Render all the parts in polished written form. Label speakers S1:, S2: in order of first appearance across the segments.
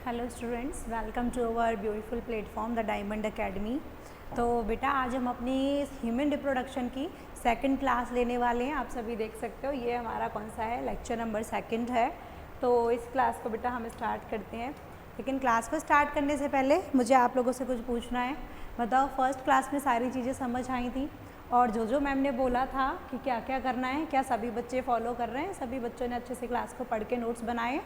S1: Hello students, welcome to our beautiful platform the Diamond Academy. तो बेटा आज हम अपनी ह्यूमन रिप्रोडक्शन की सेकंड क्लास लेने वाले हैं। आप सभी देख सकते हो ये हमारा कौन सा है, लेक्चर नंबर 2 है। तो इस क्लास को बेटा हम स्टार्ट करते हैं, लेकिन क्लास को स्टार्ट करने से पहले मुझे आप लोगों से कुछ पूछना है। बताओ, फर्स्ट क्लास में सारी चीज़ें समझ आई थी और जो मैम ने बोला था कि क्या क्या करना है, क्या सभी बच्चे फॉलो कर रहे हैं? सभी बच्चों ने अच्छे से क्लास को पढ़ के नोट्स बनाए?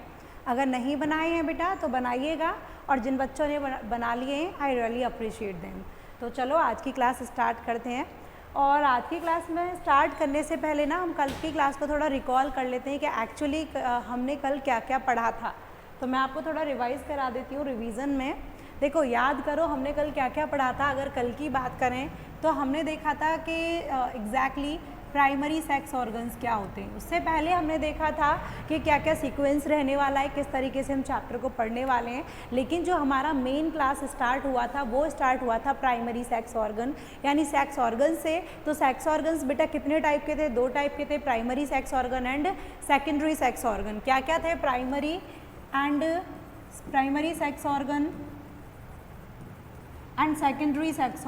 S1: अगर नहीं बनाए हैं बेटा तो बनाइएगा, और जिन बच्चों ने बना लिए हैं आई रियली अप्रिशिएट देम। तो चलो आज की क्लास स्टार्ट करते हैं। और आज की क्लास में स्टार्ट करने से पहले ना हम कल की क्लास को थोड़ा रिकॉल कर लेते हैं कि एक्चुअली हमने कल क्या क्या पढ़ा था। तो मैं आपको थोड़ा रिवाइज़ करा देती हूँ रिवीजन में। देखो, याद करो हमने कल क्या क्या पढ़ा था। अगर कल की बात करें तो हमने देखा था कि एग्जैक्टली प्राइमरी सेक्स ऑर्गन्स क्या होते हैं। उससे पहले हमने देखा था कि क्या क्या सीक्वेंस रहने वाला है, किस तरीके से हम चैप्टर को पढ़ने वाले हैं। लेकिन जो हमारा मेन क्लास स्टार्ट हुआ था वो स्टार्ट हुआ था प्राइमरी सेक्स ऑर्गन यानी सेक्स ऑर्गन से। तो सेक्स ऑर्गन्स बेटा कितने टाइप के थे? 2 टाइप के थे, primary sex organ and secondary sex organ. क्या क्या थे? Primary sex organ and secondary sex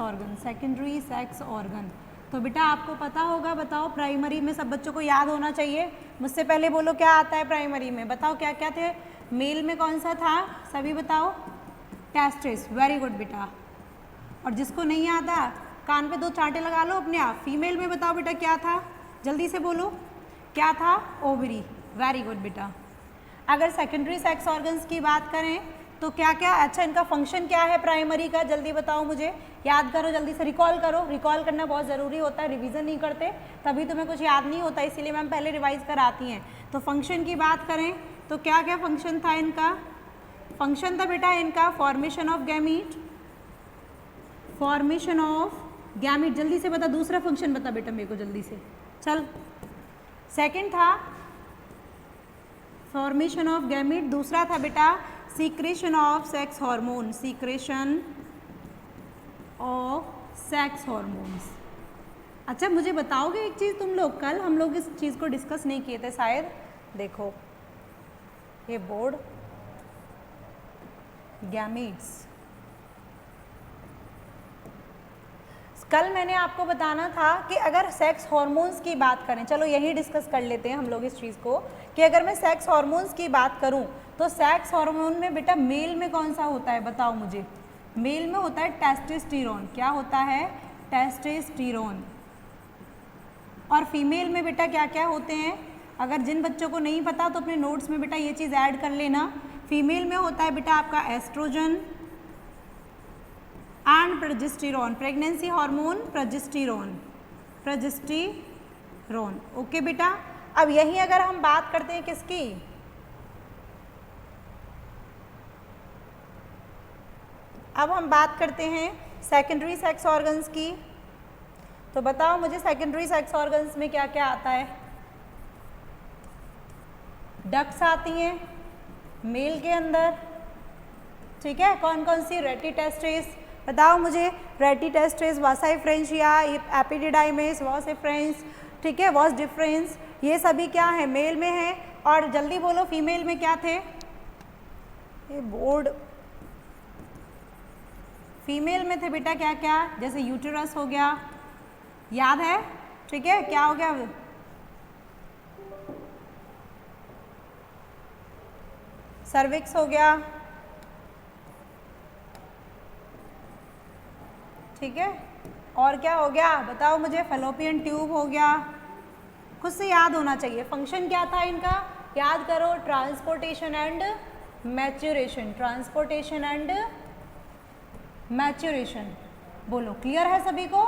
S1: organ. तो बेटा आपको पता होगा, बताओ प्राइमरी में सब बच्चों को याद होना चाहिए। मुझसे पहले बोलो क्या आता है प्राइमरी में, बताओ क्या क्या थे। मेल में कौन सा था, सभी बताओ? टेस्टिस। वेरी गुड बेटा। और जिसको नहीं आता कान पे 2 चांटे लगा लो अपने आप। फीमेल में बताओ बेटा क्या था, जल्दी से बोलो क्या था? ओवरी। वेरी गुड बेटा। अगर सेकेंडरी सेक्स ऑर्गन्स की बात करें तो क्या क्या, अच्छा इनका फंक्शन क्या है प्राइमरी का, जल्दी बताओ मुझे। याद करो, जल्दी से रिकॉल करो। रिकॉल करना बहुत ज़रूरी होता है, रिवीजन नहीं करते तभी तुम्हें कुछ याद नहीं होता, इसीलिए मैम पहले रिवाइज कराती हैं। तो फंक्शन की बात करें तो क्या क्या फंक्शन था इनका? फंक्शन था बेटा इनका फॉर्मेशन ऑफ गैमीट। जल्दी से बता, दूसरा फंक्शन बता बेटा मेरे को जल्दी से, चल। सेकेंड था फॉर्मेशन ऑफ गैमीट, दूसरा था बेटा सीक्रेशन ऑफ सेक्स हॉर्मोन्स। अच्छा मुझे बताओगे एक चीज़, तुम लोग कल हम लोग इस चीज़ को डिस्कस नहीं किए थे शायद। देखो ये बोर्ड, गैमीट्स। कल मैंने आपको बताना था कि अगर सेक्स हार्मोन्स की बात करें, चलो यही डिस्कस कर लेते हैं हम लोग इस चीज़ को, कि अगर मैं सेक्स हार्मोन्स की बात करूं तो सेक्स हार्मोन में बेटा मेल में कौन सा होता है, बताओ मुझे। मेल में होता है टेस्टोस्टेरोन। क्या होता है? टेस्टोस्टेरोन। और फीमेल में बेटा क्या क्या होते हैं? अगर जिन बच्चों को नहीं पता तो अपने नोट्स में बेटा ये चीज़ ऐड कर लेना। फीमेल में होता है बेटा आपका oestrogen and progesterone, pregnancy hormone progesterone. Okay बेटा। अब यही अगर हम बात करते हैं किसकी, अब हम बात करते हैं सेकेंडरी सेक्स ऑर्गन्स की। तो बताओ मुझे सेकेंडरी सेक्स ऑर्गन्स में क्या क्या आता है? डक्ट्स आती हैं मेल के अंदर, ठीक है। कौन कौन सी? रेटिटेस्टिस, बताओ मुझे। रेटिटेस्टिस, वास एफरेंशिया, एपिडिडाइमिस, वास एफरेंस, ठीक है, वास डिफरेंस, ये सभी क्या है? मेल में है। और जल्दी बोलो फीमेल में क्या थे? ये बोर्ड, फीमेल में थे बेटा क्या क्या? जैसे यूटेरस हो गया, याद है, ठीक है। क्या हो गया? सर्विक्स हो गया, ठीक है। और क्या हो गया बताओ मुझे? फैलोपियन ट्यूब हो गया। खुद से याद होना चाहिए। फंक्शन क्या था इनका, याद करो। Transportation and maturation. बोलो क्लियर है सभी को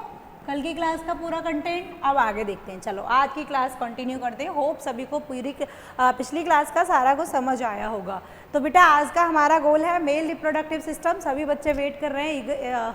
S1: कल की क्लास का पूरा कंटेंट? अब आगे देखते हैं, चलो आज की क्लास कंटिन्यू करते हैं। होप सभी को पूरी पिछली क्लास का सारा कुछ समझ आया होगा। तो बेटा आज का हमारा गोल है मेल रिप्रोडक्टिव सिस्टम। सभी बच्चे वेट कर रहे हैं,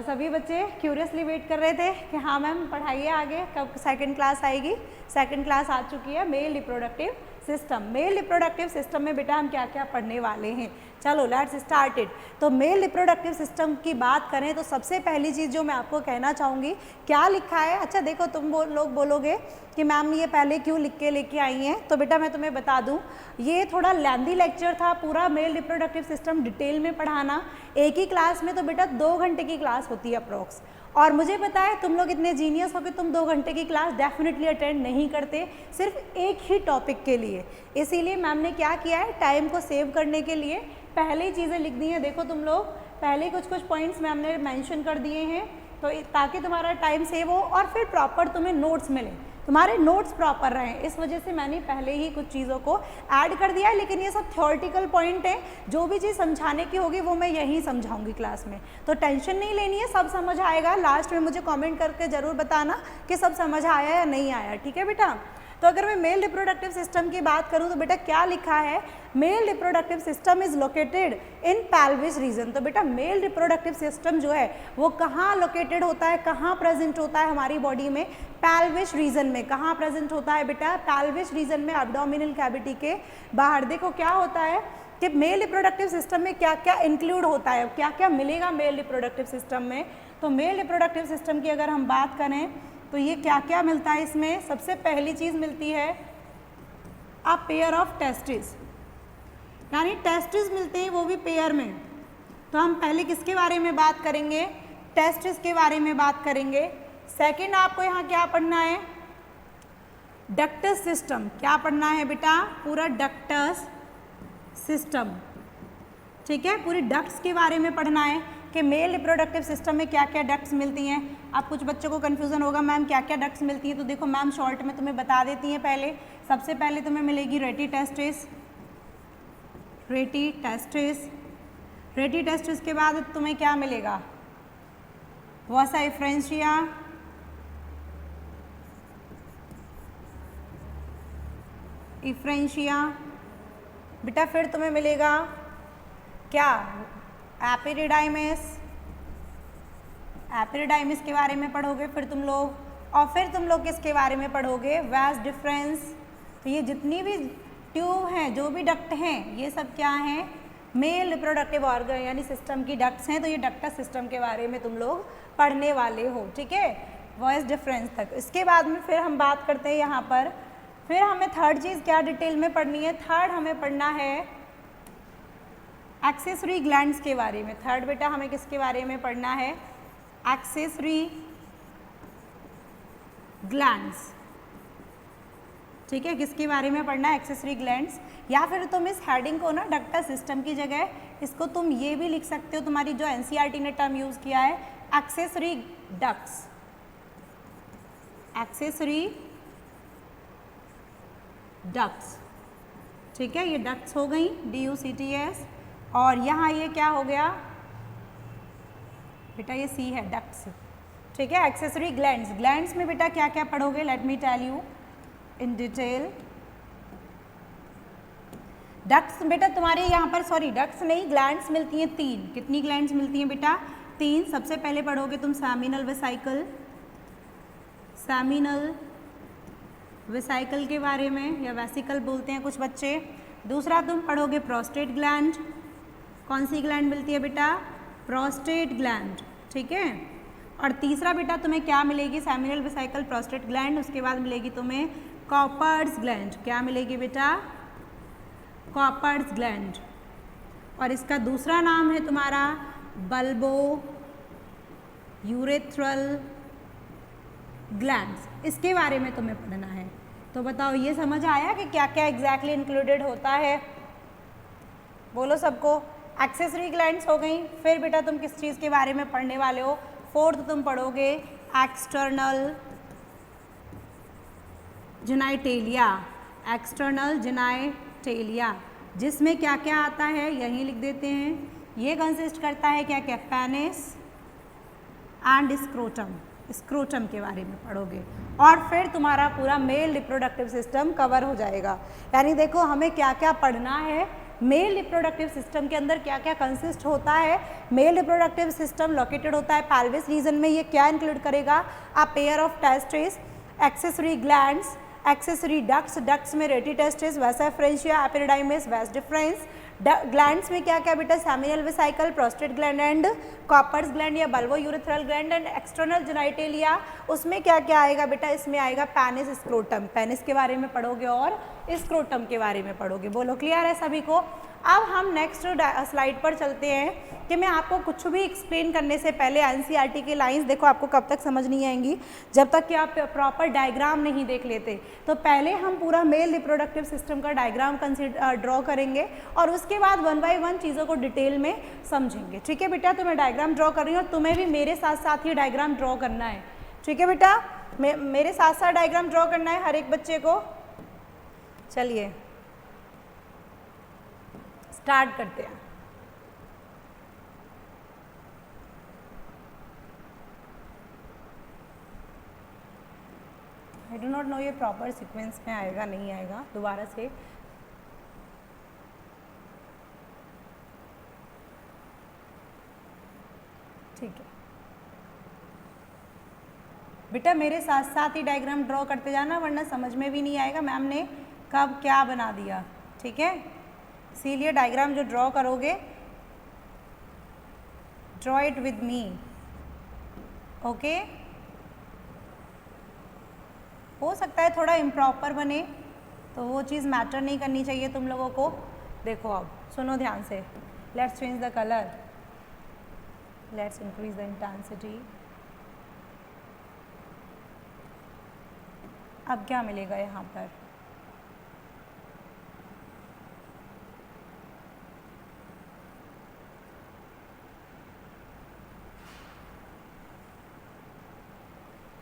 S1: सभी बच्चे क्यूरियसली वेट कर रहे थे कि हाँ मैम पढ़ाइए आगे, कब सेकंड क्लास आएगी। सेकंड क्लास आ चुकी है, mail reproductive system. Mail reproductive system में बेटा हम क्या क्या पढ़ने वाले हैं, चलो लेट्स स्टार्ट इट। तो मेल रिप्रोडक्टिव सिस्टम की बात करें तो सबसे पहली चीज़ जो मैं आपको कहना चाहूँगी, क्या लिखा है। अच्छा देखो, तुम लोग बोलोगे कि मैम ये पहले क्यों लिख के लेके आई हैं, तो बेटा मैं तुम्हें बता दूं, ये थोड़ा लेंथी लेक्चर था, पूरा मेल रिप्रोडक्टिव सिस्टम डिटेल में पढ़ाना। एक ही क्लास में तो बेटा 2 घंटे की क्लास होती है अप्रोक्स, और मुझे पता है तुम लोग इतने जीनियस हो कि तुम 2 घंटे की क्लास डेफिनेटली अटेंड नहीं करते सिर्फ एक ही टॉपिक के लिए। इसीलिए मैम ने क्या किया है, टाइम को सेव करने के लिए पहले ही चीज़ें लिख दी हैं। देखो तुम लोग पहले कुछ पॉइंट्स मैम ने मेंशन कर दिए हैं, तो ताकि तुम्हारा टाइम सेव हो और फिर प्रॉपर तुम्हें नोट्स मिले, तुम्हारे नोट्स प्रॉपर रहें। इस वजह से मैंने पहले ही कुछ चीज़ों को ऐड कर दिया है, लेकिन ये सब थ्योरेटिकल पॉइंट है, जो भी चीज़ समझाने की होगी वो मैं यहीं समझाऊंगी क्लास में, तो टेंशन नहीं लेनी है, सब समझ आएगा। लास्ट में मुझे कमेंट करके ज़रूर बताना कि सब समझ आया या नहीं आया, ठीक है बेटा। तो अगर मैं मेल रिप्रोडक्टिव सिस्टम की बात करूं तो बेटा क्या लिखा है, mail reproductive system is located in pelvis region. तो बेटा मेल रिप्रोडक्टिव सिस्टम जो है वो कहाँ लोकेटेड होता है, कहाँ प्रेजेंट होता है हमारी बॉडी में, पेल्विस रीजन में। कहाँ प्रेजेंट होता है बेटा, पेल्विस रीजन में, एब्डोमिनल कैविटी के बाहर। देखो क्या होता है कि मेल रिप्रोडक्टिव सिस्टम में क्या क्या इंक्लूड होता है, क्या क्या मिलेगा मेल रिप्रोडक्टिव सिस्टम में। तो मेल रिप्रोडक्टिव सिस्टम की अगर हम बात करें तो ये क्या क्या मिलता है इसमें, सबसे पहली चीज़ मिलती है अ पेयर ऑफ टेस्टिस, यानी टेस्टिस मिलते हैं वो भी पेयर में। तो हम पहले किसके बारे में बात करेंगे, टेस्टिस के बारे में बात करेंगे। सेकंड आपको यहाँ क्या पढ़ना है, डक्टस सिस्टम। क्या पढ़ना है बेटा, पूरा डक्टस सिस्टम, ठीक है, पूरी डक्ट्स के बारे में पढ़ना है कि मेल रिप्रोडक्टिव सिस्टम में क्या क्या डक्ट्स मिलती हैं। अब कुछ बच्चों को कन्फ्यूज़न होगा मैम क्या क्या डक्ट्स मिलती हैं, तो देखो मैम शॉर्ट में तुम्हें बता देती हैं। पहले सबसे पहले तुम्हें मिलेगी रेटी टेस्टिस, रेटी टेस्टिस। रेटी टेस्टिस के बाद तुम्हें क्या मिलेगा, वसा इफ्रेंशिया, इफ्रेंशिया। बेटा फिर तुम्हें मिलेगा क्या, एपिडिडाइमिस, एपिडिडाइमिस के बारे में पढ़ोगे फिर तुम लोग, और फिर तुम लोग किसके बारे में पढ़ोगे, वास डिफरेंस। तो ये जितनी भी ट्यूब हैं, जो भी डक्ट हैं, ये सब क्या हैं, मेल रिप्रोडक्टिव ऑर्गन यानी सिस्टम की डक्ट्स हैं। तो ये डक्टस सिस्टम के बारे में तुम लोग पढ़ने वाले हो, ठीक है, वॉइस डिफरेंस तक। इसके बाद में फिर हम बात करते हैं यहाँ पर, फिर हमें थर्ड चीज़ क्या डिटेल में पढ़नी है, थर्ड हमें पढ़ना है एक्सेसरी ग्लैंड्स के बारे में। थर्ड बेटा हमें किसके बारे में पढ़ना है, एक्सेसरी ग्लैंड्स, ठीक है, किसके बारे में पढ़ना है, एक्सेसरी ग्लैंड्स। या फिर तुम इस हेडिंग को ना डक्टस सिस्टम की जगह इसको तुम ये भी लिख सकते हो, तुम्हारी जो एनसीईआरटी ने टर्म यूज़ किया है एक्सेसरी डक्ट्स, एक्सेसरी डक्ट्स, ठीक है, ये डक्ट्स हो गई, DUCTS। और यहाँ ये क्या हो गया बेटा, ये C है, डक्ट्स, ठीक है, एक्सेसरी ग्लैंड्स। ग्लैंड्स में बेटा क्या क्या पढ़ोगे, let me tell you in detail. Ducts बेटा तुम्हारे यहाँ पर, सॉरी डक्ट्स नहीं, ग्लैंड्स मिलती हैं 3। कितनी ग्लैंड्स मिलती हैं बेटा, 3। सबसे पहले पढ़ोगे तुम सेमिनल वेसाइकल, सेमिनल वेसाइकल के बारे में, या वेसिकल बोलते हैं कुछ बच्चे। दूसरा तुम पढ़ोगे प्रोस्टेट ग्लैंड, कौन सी ग्लैंड मिलती है बेटा, प्रोस्टेट ग्लैंड, ठीक है। और तीसरा बेटा तुम्हें क्या मिलेगी, सेमिनल वेसाइकल, प्रोस्टेट ग्लैंड, उसके बाद मिलेगी तुम्हें कॉपर्ड्स ग्लैंड। क्या मिलेगी बेटा, कॉपर्ड्स ग्लैंड। और इसका दूसरा नाम है तुम्हारा बल्बो यूरेथ्रल ग्लैंड्स, इसके बारे में तुम्हें पढ़ना है। तो बताओ ये समझ आया कि क्या क्या एग्जैक्टली इंक्लूडेड होता है, बोलो सबको। एक्सेसरी ग्लैंड्स हो गई। फिर बेटा तुम किस चीज़ के बारे में पढ़ने वाले हो, फोर्थ तुम पढ़ोगे एक्सटर्नल जेनाइटेलिया, एक्सटर्नल जेनाइटेलिया, जिसमें क्या क्या आता है यहीं लिख देते हैं। ये कंसिस्ट करता है क्या क्या, पेनिस एंड स्क्रोटम, स्क्रोटम के बारे में पढ़ोगे। और फिर तुम्हारा पूरा मेल रिप्रोडक्टिव सिस्टम कवर हो जाएगा। यानी देखो हमें क्या क्या पढ़ना है, मेल रिप्रोडक्टिव सिस्टम के अंदर क्या क्या कंसिस्ट होता है। मेल रिप्रोडक्टिव सिस्टम लोकेटेड होता है पेल्विस रीजन में, ये क्या इंक्लूड करेगा, a pair of testis, accessory glands, accessory ducts, ducts में rete testis, vasa efferentia, epididymis, vas deferens. Glands में क्या क्या बेटा, seminal vesicle, prostate gland and Cowper's gland या bulbourethral gland and external genitalia. उसमें क्या क्या आएगा बेटा, इसमें आएगा पेनिस, स्क्रोटम, पेनिस के बारे में पढ़ोगे और स्क्रोटम के बारे में पढ़ोगे। बोलो क्लियर है सभी को। अब हम नेक्स्ट स्लाइड पर चलते हैं कि मैं आपको कुछ भी एक्सप्लेन करने से पहले एनसीईआरटी की लाइंस देखो आपको कब तक समझ नहीं आएंगी, जब तक कि आप प्रॉपर डायग्राम नहीं देख लेते। तो पहले हम पूरा मेल रिप्रोडक्टिव सिस्टम का डायग्राम ड्रॉ करेंगे और उसके बाद 1 बाय 1 चीज़ों को डिटेल में समझेंगे। ठीक है बेटा, तो मैं डायग्राम ड्रॉ कर रही हूँ और तुम्हें भी मेरे साथ साथ ही डायग्राम ड्रॉ करना है। ठीक है बेटा, मेरे साथ साथ डायग्राम ड्रॉ करना है हर एक बच्चे को। चलिए स्टार्ट करते हैं। आई डू नॉट नो ये प्रॉपर सीक्वेंस में आएगा नहीं आएगा, दोबारा से। ठीक है बेटा, मेरे साथ साथ ही डायग्राम ड्रॉ करते जाना वरना समझ में भी नहीं आएगा मैम ने कब क्या बना दिया। ठीक है, इसीलिए डायग्राम जो ड्रॉ करोगे draw it with me. Okay, हो सकता है थोड़ा इम्प्रॉपर बने तो वो चीज़ मैटर नहीं करनी चाहिए तुम लोगों को। देखो अब सुनो ध्यान से, let's change the colour, let's increase the intensity. अब क्या मिलेगा यहाँ पर,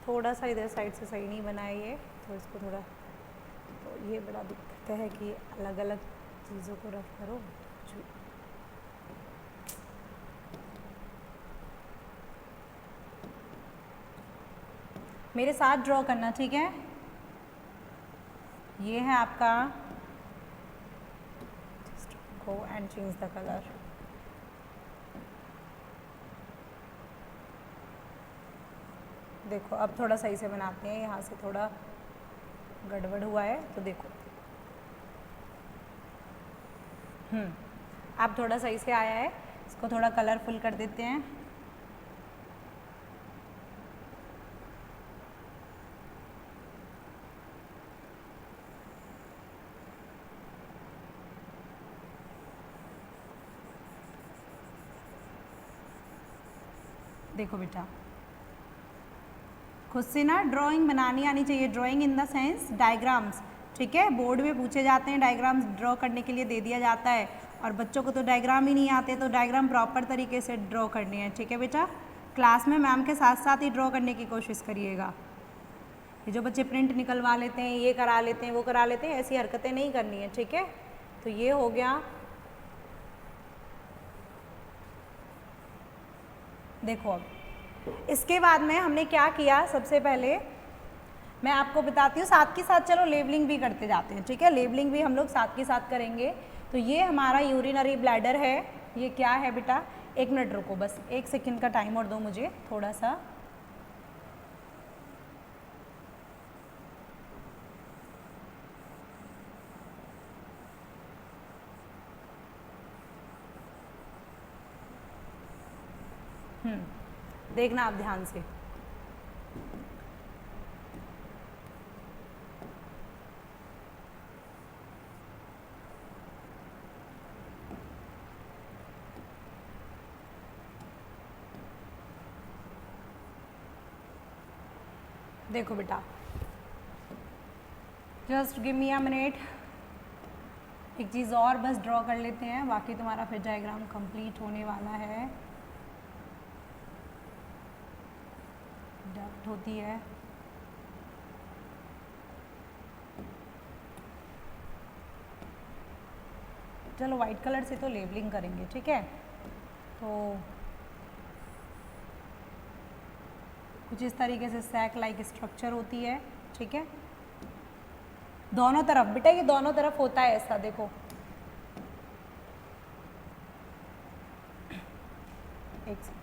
S1: थोड़ा सा इधर साइड से सही नहीं बना है ये, तो इसको थोड़ा, तो ये बड़ा दिक्कत है कि अलग अलग चीज़ों को रफ करो। मेरे साथ ड्रॉ करना, ठीक है। ये है आपका, go and change the colour. देखो अब थोड़ा सही से बनाते हैं, यहाँ से थोड़ा गड़बड़ हुआ है तो देखो। अब थोड़ा सही से आया है, इसको थोड़ा कलरफुल कर देते हैं। देखो बेटा, खुद से ना ड्राइंग बनानी आनी चाहिए, drawing in the sense diagrams. ठीक है, बोर्ड में पूछे जाते हैं, डायग्राम्स ड्रॉ करने के लिए दे दिया जाता है और बच्चों को तो डायग्राम ही नहीं आते, तो डायग्राम प्रॉपर तरीके से ड्रॉ करनी है। ठीक है बेटा, क्लास में मैम के साथ साथ ही ड्रॉ करने की कोशिश करिएगा। ये जो बच्चे प्रिंट निकलवा लेते हैं, ये करा लेते हैं, वो करा लेते हैं, ऐसी हरकतें नहीं करनी है। ठीक है, तो ये हो गया। देखो अब इसके बाद में हमने क्या किया, सबसे पहले मैं आपको बताती हूँ, साथ के साथ चलो लेबलिंग भी करते जाते हैं। ठीक है, लेबलिंग भी हम लोग साथ के साथ करेंगे। तो ये हमारा यूरिनरी ब्लैडर है। ये क्या है बेटा, 1 मिनट रुको, बस 1 सेकंड का टाइम और दो मुझे थोड़ा सा। देखना आप ध्यान से। देखो बेटा, just give me a minute, एक चीज़ और बस ड्रॉ कर लेते हैं, बाकी तुम्हारा फिर डायग्राम कंप्लीट होने वाला है। डक्ट होती है, चलो वाइट कलर से तो लेबलिंग करेंगे। ठीक है, तो कुछ इस तरीके से सैक लाइक स्ट्रक्चर होती है। ठीक है, दोनों तरफ बेटा, ये दोनों तरफ होता है ऐसा। देखो एक सेकंड,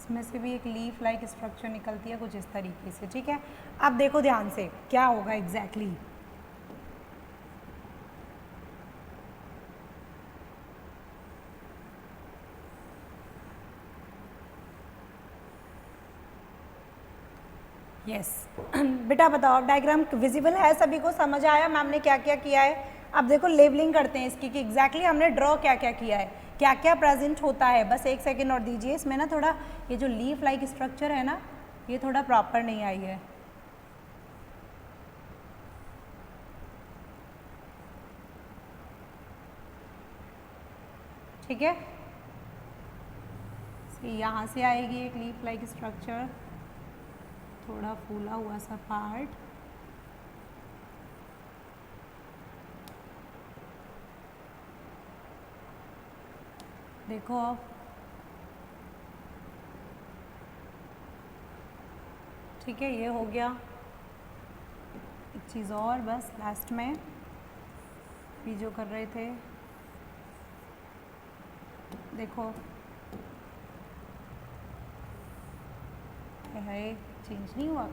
S1: इसमें से भी एक लीफ लाइक स्ट्रक्चर निकलती है कुछ इस तरीके से, ठीक है। अब देखो ध्यान से क्या होगा एग्जैक्टली। यस बेटा बताओ, अब डायग्राम विजिबल है सभी को, समझ आया मैम ने क्या क्या किया है? अब देखो लेबलिंग करते हैं इसकी कि एग्जैक्टली हमने ड्रॉ क्या क्या किया है, क्या क्या प्रेजेंट होता है। बस एक सेकेंड और दीजिए, इसमें ना थोड़ा ये जो लीफ लाइक स्ट्रक्चर है ना, ये थोड़ा प्रॉपर नहीं आई है। ठीक है, यहाँ से आएगी एक लीफ लाइक स्ट्रक्चर, थोड़ा फूला हुआ सा पार्ट, देखो अब, ठीक है, ये हो गया। एक चीज़ और बस लास्ट में भी जो कर रहे थे, देखो है चेंज नहीं हुआ,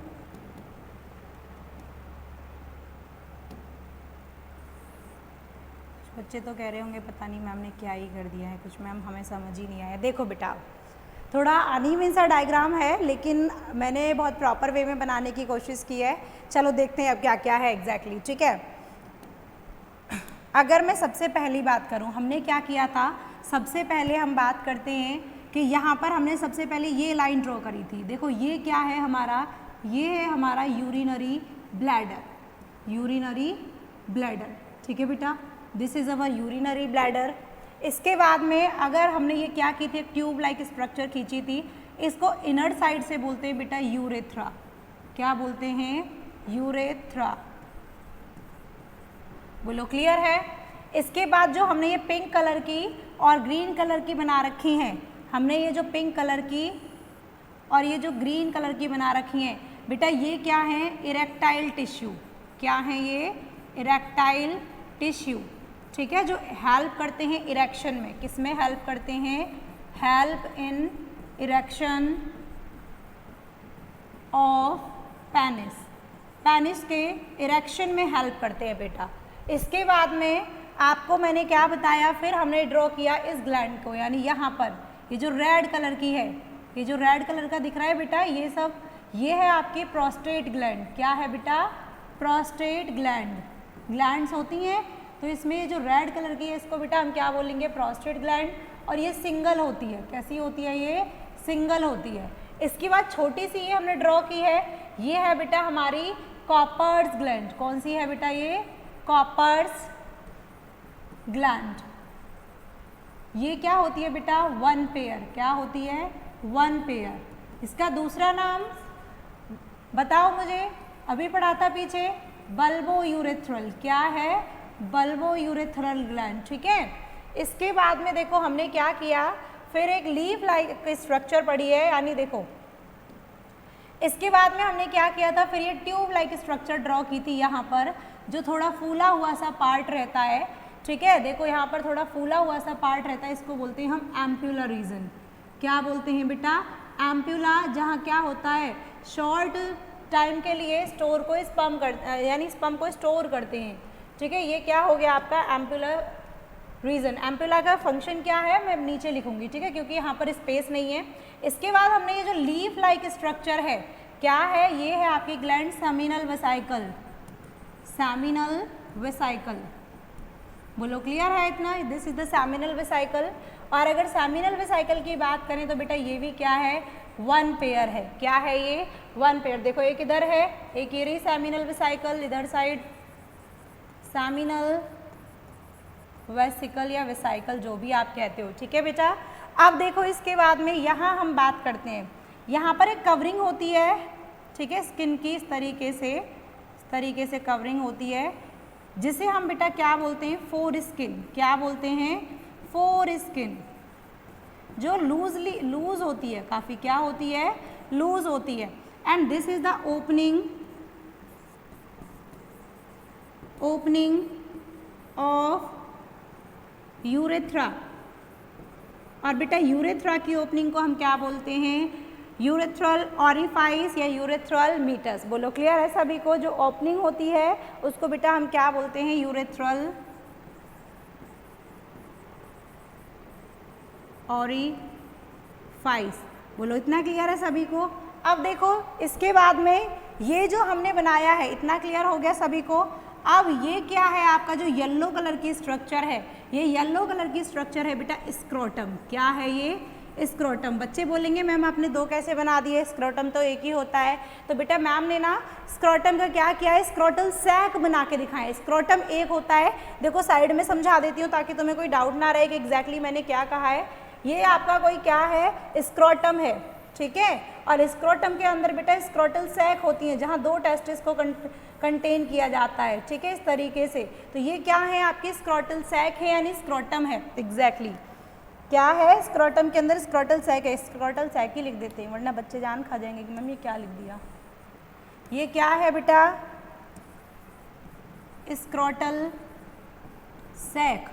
S1: बच्चे तो कह रहे होंगे पता नहीं मैम ने क्या ही कर दिया है कुछ, मैम हमें समझ ही नहीं आया। देखो बेटा थोड़ा अनइवन सा डायग्राम है, लेकिन मैंने बहुत प्रॉपर वे में बनाने की कोशिश की है। चलो देखते हैं अब क्या क्या है एग्जैक्टली, ठीक है। अगर मैं सबसे पहली बात करूं, हमने क्या किया था, सबसे पहले हम बात करते हैं कि यहाँ पर हमने सबसे पहले ये लाइन ड्रॉ करी थी। देखो ये क्या है हमारा, ये है हमारा यूरिनरी ब्लैडर, यूरिनरी ब्लैडर, ठीक है बेटा, this is our urinary bladder. इसके बाद में अगर हमने ये क्या की थी, ट्यूब लाइक स्ट्रक्चर खींची थी, इसको इनर साइड से बोलते हैं बेटा यूरेथ्रा। क्या बोलते हैं? यूरेथ्रा। बोलो क्लियर है। इसके बाद जो हमने ये पिंक कलर की और ग्रीन कलर की बना रखी हैं, हमने ये जो पिंक कलर की और ये जो ग्रीन कलर की बना रखी हैं बेटा, ये क्या है? Erectile tissue. क्या है ये? इरेक्टाइल टिश्यू, ठीक है, जो हेल्प करते हैं इरेक्शन में। किस में हेल्प करते हैं? Help in erection of penis, penis के इरेक्शन में हेल्प करते हैं बेटा। इसके बाद में आपको मैंने क्या बताया, फिर हमने ड्रॉ किया इस ग्लैंड को, यानी यहाँ पर ये जो रेड कलर की है, ये जो रेड कलर का दिख रहा है बेटा, ये सब ये है आपकी प्रोस्टेट ग्लैंड। क्या है बेटा? Prostate gland. ग्लैंड्स होती हैं, तो इसमें ये जो रेड कलर की है इसको बेटा हम क्या बोलेंगे? Prostate gland. और ये सिंगल होती है। कैसी होती है? ये सिंगल होती है। इसके बाद छोटी सी ये हमने ड्रॉ की है, ये है बेटा हमारी कॉपर्स ग्लैंड। कौन सी है बेटा? ये कॉपर्स ग्लैंड। ये क्या होती है बेटा? One pair. क्या होती है? One pair. इसका दूसरा नाम बताओ मुझे, अभी पढ़ा था पीछे, बल्बो यूरेथ्रल। क्या है? बल्बो यूरेथ्रल ग्लैंड, ठीक है। इसके बाद में देखो हमने क्या किया, फिर एक लीफ लाइक स्ट्रक्चर पड़ी है, यानी देखो इसके बाद में हमने क्या किया था, फिर ये ट्यूब लाइक स्ट्रक्चर ड्रॉ की थी यहाँ पर, जो थोड़ा फूला हुआ सा पार्ट रहता है, ठीक है। देखो यहाँ पर थोड़ा फूला हुआ सा पार्ट रहता है, इसको बोलते हैं हम एम्प्यूलर रीजन। क्या बोलते हैं बेटा? एम्प्यूला, जहाँ क्या होता है, शॉर्ट टाइम के लिए स्टोर को स्पम कर, यानी स्पम को स्टोर करते हैं, ठीक है। ये क्या हो गया आपका? एम्प्यूलर रीजन। एम्प्यूला का फंक्शन क्या है मैं नीचे लिखूंगी, ठीक है, क्योंकि यहाँ पर स्पेस नहीं है। इसके बाद हमने ये जो लीफ लाइक स्ट्रक्चर है, क्या है? ये है आपकी gland seminal vesicle. Seminal vesicle, बोलो क्लियर है इतना? This is the seminal vesicle. और अगर सेमिनल वेसाइकल की बात करें तो बेटा ये भी क्या है? वन पेयर है। क्या है ये? One pair. देखो एक इधर है, एक ये रही सेमिनल वेसाइकल, इधर साइड सेमिनल वेसिकल या वेसाइकल, जो भी आप कहते हो, ठीक है बेटा। अब देखो इसके बाद में यहाँ हम बात करते हैं, यहाँ पर एक कवरिंग होती है, ठीक है, स्किन की, इस तरीके से कवरिंग होती है, जिसे हम बेटा क्या बोलते हैं? Four skin. क्या बोलते हैं? फोर स्किन, जो लूज होती है काफ़ी। क्या होती है? लूज होती है। And this is the opening of urethra. और बेटा यूरेथ्रा की ओपनिंग को हम क्या बोलते हैं? यूरेथ्रल ऑरिफाइस या यूरेथ्रल मीटस। बोलो क्लियर है सभी को? जो ओपनिंग होती है उसको बेटा हम क्या बोलते हैं? Urethral orifice. बोलो इतना क्लियर है सभी को? अब देखो इसके बाद में ये जो हमने बनाया है, इतना क्लियर हो गया सभी को? अब ये क्या है आपका जो येलो कलर की स्ट्रक्चर है, ये येलो कलर की स्ट्रक्चर है बेटा स्क्रोटम। क्या है ये? स्क्रोटम। बच्चे बोलेंगे मैम आपने दो कैसे बना दिए, स्क्रोटम तो एक ही होता है। तो बेटा मैम ने ना स्क्रोटम का क्या किया है, स्क्रोटल सैक बना के दिखाएं। स्क्रोटम एक होता है, देखो साइड में समझा देती हूँ ताकि तुम्हें कोई डाउट ना रहे कि एग्जैक्टली मैंने क्या कहा है। ये आपका कोई क्या है, स्क्रोटम है, ठीक है। और स्क्रोटम के अंदर बेटा स्क्रोटल सैक होती है जहाँ दो टेस्टिस को कंटेन किया जाता है, ठीक है, इस तरीके से। तो ये क्या है आपकी स्क्रोटल सैक है यानी स्क्रोटम है। एग्जैक्टली क्या है? स्क्रोटम के अंदर स्क्रोटल सैक है। स्क्रोटल सैक ही लिख देते हैं वरना बच्चे जान खा जाएंगे कि मैम ये क्या लिख दिया। ये क्या है बेटा? Scrotal sac.